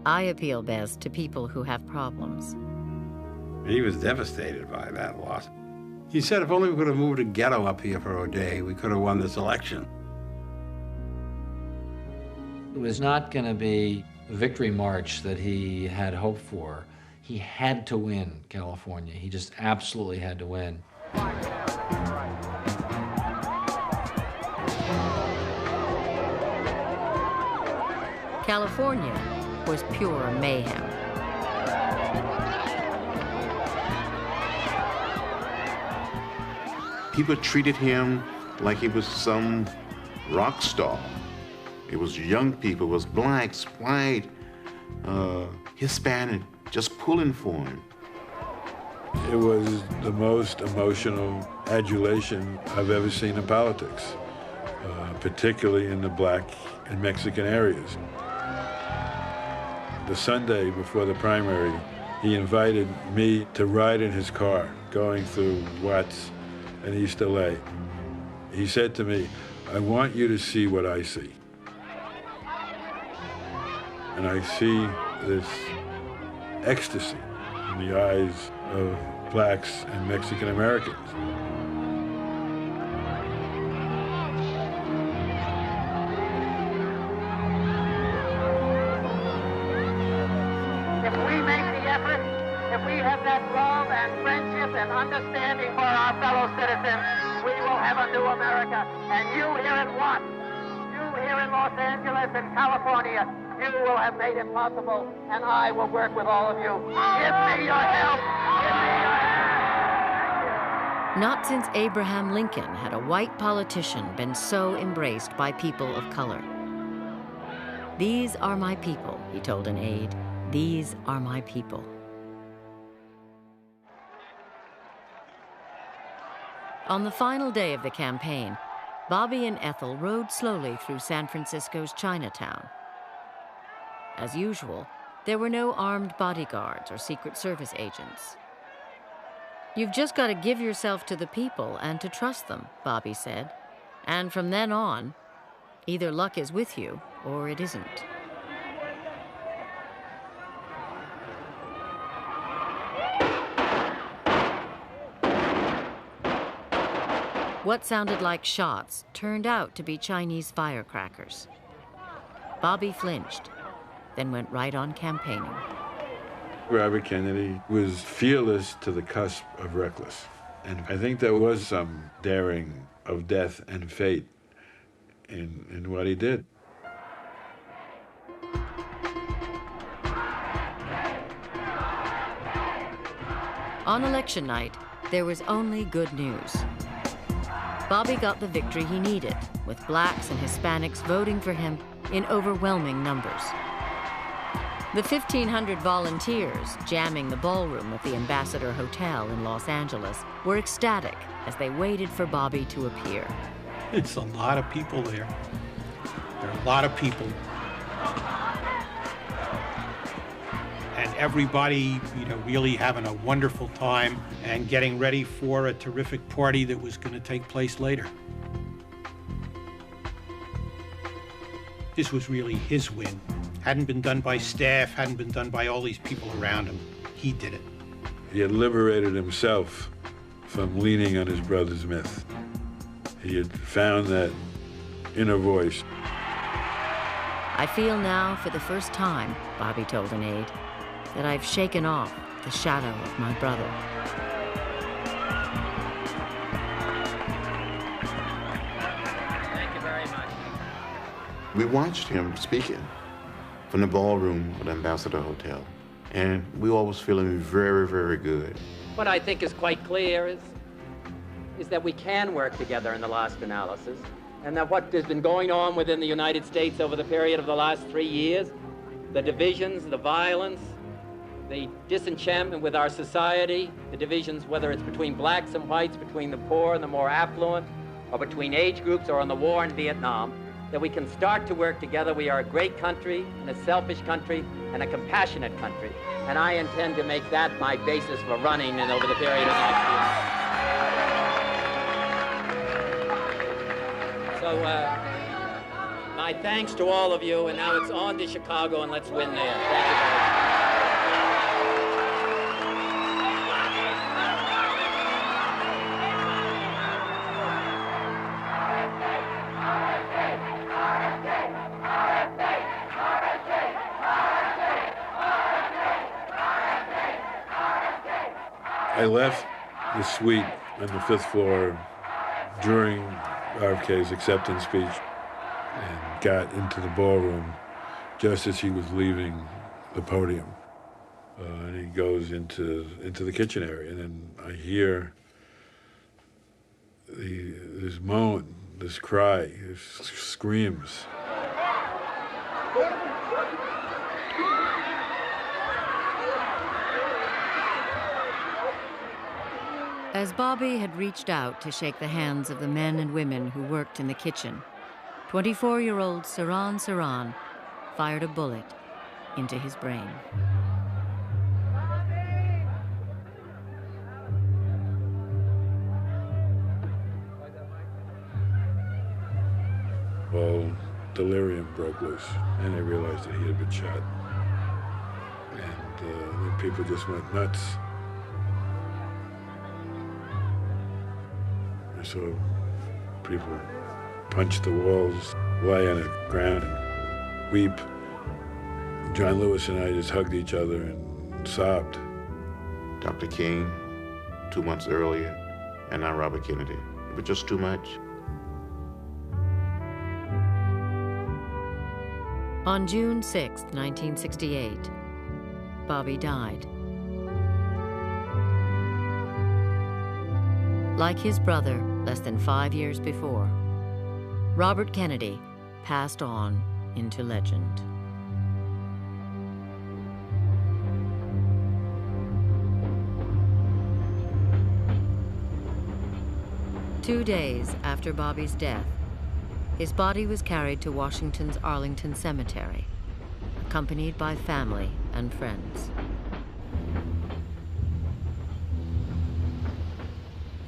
"I appeal best to people who have problems." He was devastated by that loss. He said, "If only we could have moved a ghetto up here for a day, we could have won this election." It was not going to be a victory march that he had hoped for. He had to win California. He just absolutely had to win. California was pure mayhem. People treated him like he was some rock star. It was young people, it was blacks, white, Hispanic, just pulling for him. It was the most emotional adulation I've ever seen in politics, particularly in the black and Mexican areas. The Sunday before the primary, he invited me to ride in his car going through Watts and East LA. He said to me, I want you to see what I see. And I see this ecstasy in the eyes of blacks and Mexican Americans. If we make the effort, if we have that love and friendship and understanding for our fellow citizens, we will have a new America. And you here in Watts, you here in Los Angeles and California, you will have made it possible, and I will work with all of you. Give me your help. Give me your help. Not since Abraham Lincoln had a white politician been so embraced by people of color. "These are my people," he told an aide. "These are my people." On the final day of the campaign, Bobby and Ethel rode slowly through San Francisco's Chinatown. As usual, there were no armed bodyguards or Secret Service agents. "You've just got to give yourself to the people and to trust them," Bobby said. "And from then on, either luck is with you or it isn't." What sounded like shots turned out to be Chinese firecrackers. Bobby flinched, then went right on campaigning. Robert Kennedy was fearless to the cusp of reckless. And I think there was some daring of death and fate in what he did. On election night, there was only good news. Bobby got the victory he needed, with blacks and Hispanics voting for him in overwhelming numbers. The 1,500 volunteers jamming the ballroom of the Ambassador Hotel in Los Angeles were ecstatic as they waited for Bobby to appear. It's a lot of people there. There are a lot of people. And everybody, really having a wonderful time and getting ready for a terrific party that was going to take place later. This was really his win. Hadn't been done by staff, hadn't been done by all these people around him. He did it. He had liberated himself from leaning on his brother's myth. He had found that inner voice. "I feel now for the first time," Bobby told an aide, "that I've shaken off the shadow of my brother." Thank you very much. We watched him speaking from the ballroom of the Ambassador Hotel, and we all was feeling very, very good. What I think is quite clear is that we can work together in the last analysis, and that what has been going on within the United States over the period of the last 3 years, the divisions, the violence, the disenchantment with our society, the divisions, whether it's between blacks and whites, between the poor and the more affluent, or between age groups, or on the war in Vietnam, that we can start to work together. We are a great country, and a selfish country, and a compassionate country. And I intend to make that my basis for running and over the period of the next year. So, my thanks to all of you, and now it's on to Chicago, and let's win there. Thank you very much. I left the suite on the 5th floor during RFK's acceptance speech and got into the ballroom just as he was leaving the podium. And he goes into the kitchen area, and then I hear this moan, this cry, this screams. As Bobby had reached out to shake the hands of the men and women who worked in the kitchen, 24-year-old Saran Saran fired a bullet into his brain. all delirium broke loose, and they realized that he had been shot. And then people just went nuts. I saw people punch the walls, lie on the ground and weep. John Lewis and I just hugged each other and sobbed. Dr. King, 2 months earlier, and now Robert Kennedy. It was just too much. On June 6, 1968, Bobby died. Like his brother, less than 5 years before, Robert Kennedy passed on into legend. Two days after Bobby's death, his body was carried to Washington's Arlington Cemetery, accompanied by family and friends.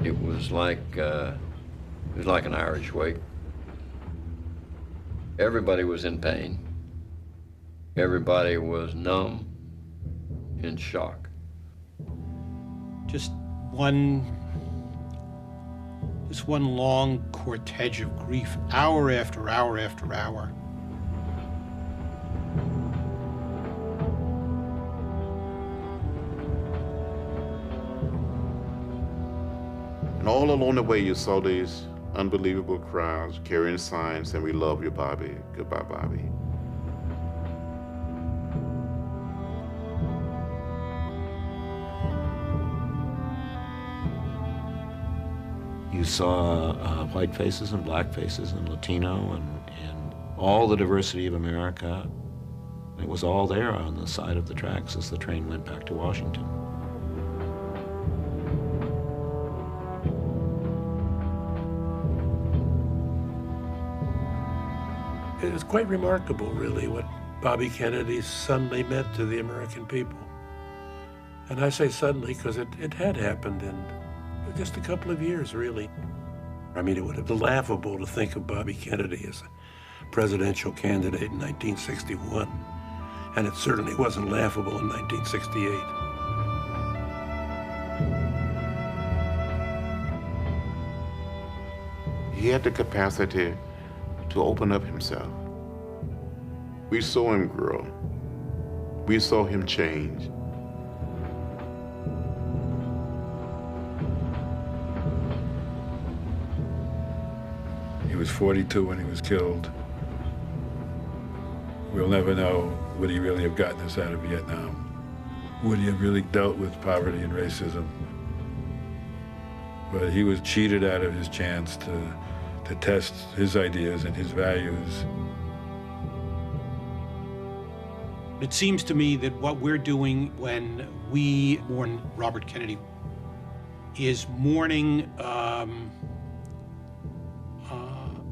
It was like an Irish wake. Everybody was in pain. Everybody was numb, in shock. Just one long cortege of grief, hour after hour after hour. And all along the way, you saw these unbelievable crowds carrying signs saying, "We love you, Bobby. Goodbye, Bobby." You saw white faces and black faces and Latino and all the diversity of America. It was all there on the side of the tracks as the train went back to Washington. It was quite remarkable, really, what Bobby Kennedy suddenly meant to the American people. And I say suddenly because it had happened in just a couple of years, really. I mean, it would have been laughable to think of Bobby Kennedy as a presidential candidate in 1961. And it certainly wasn't laughable in 1968. He had the capacity to open up himself. We saw him grow. We saw him change. He was 42 when he was killed. We'll never know, would he really have gotten us out of Vietnam? Would he have really dealt with poverty and racism? But he was cheated out of his chance to test his ideas and his values. It seems to me that what we're doing when we mourn Robert Kennedy is mourning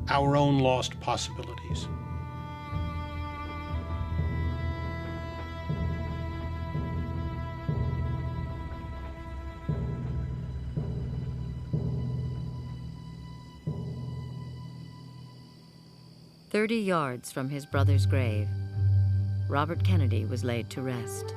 our own lost possibilities. "30 yards from his brother's grave, Robert Kennedy was laid to rest.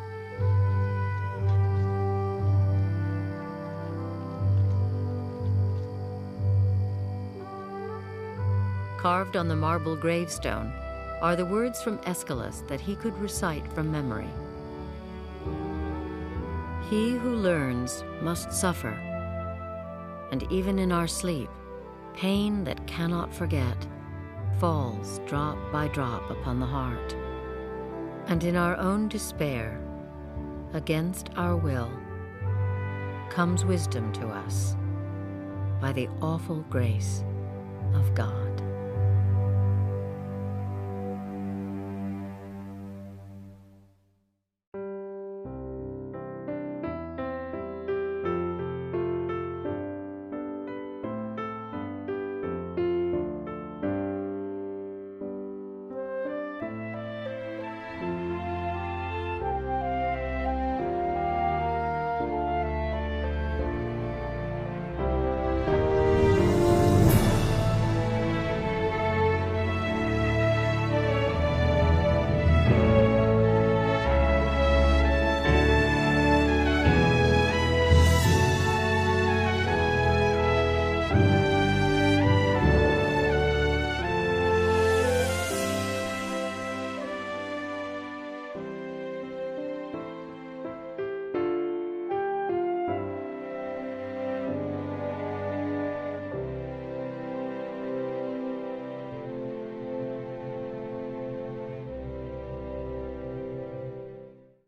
Carved on the marble gravestone are the words from Aeschylus that he could recite from memory. "He who learns must suffer, and even in our sleep, pain that cannot forget falls drop by drop upon the heart. And in our own despair, against our will, comes wisdom to us by the awful grace of God."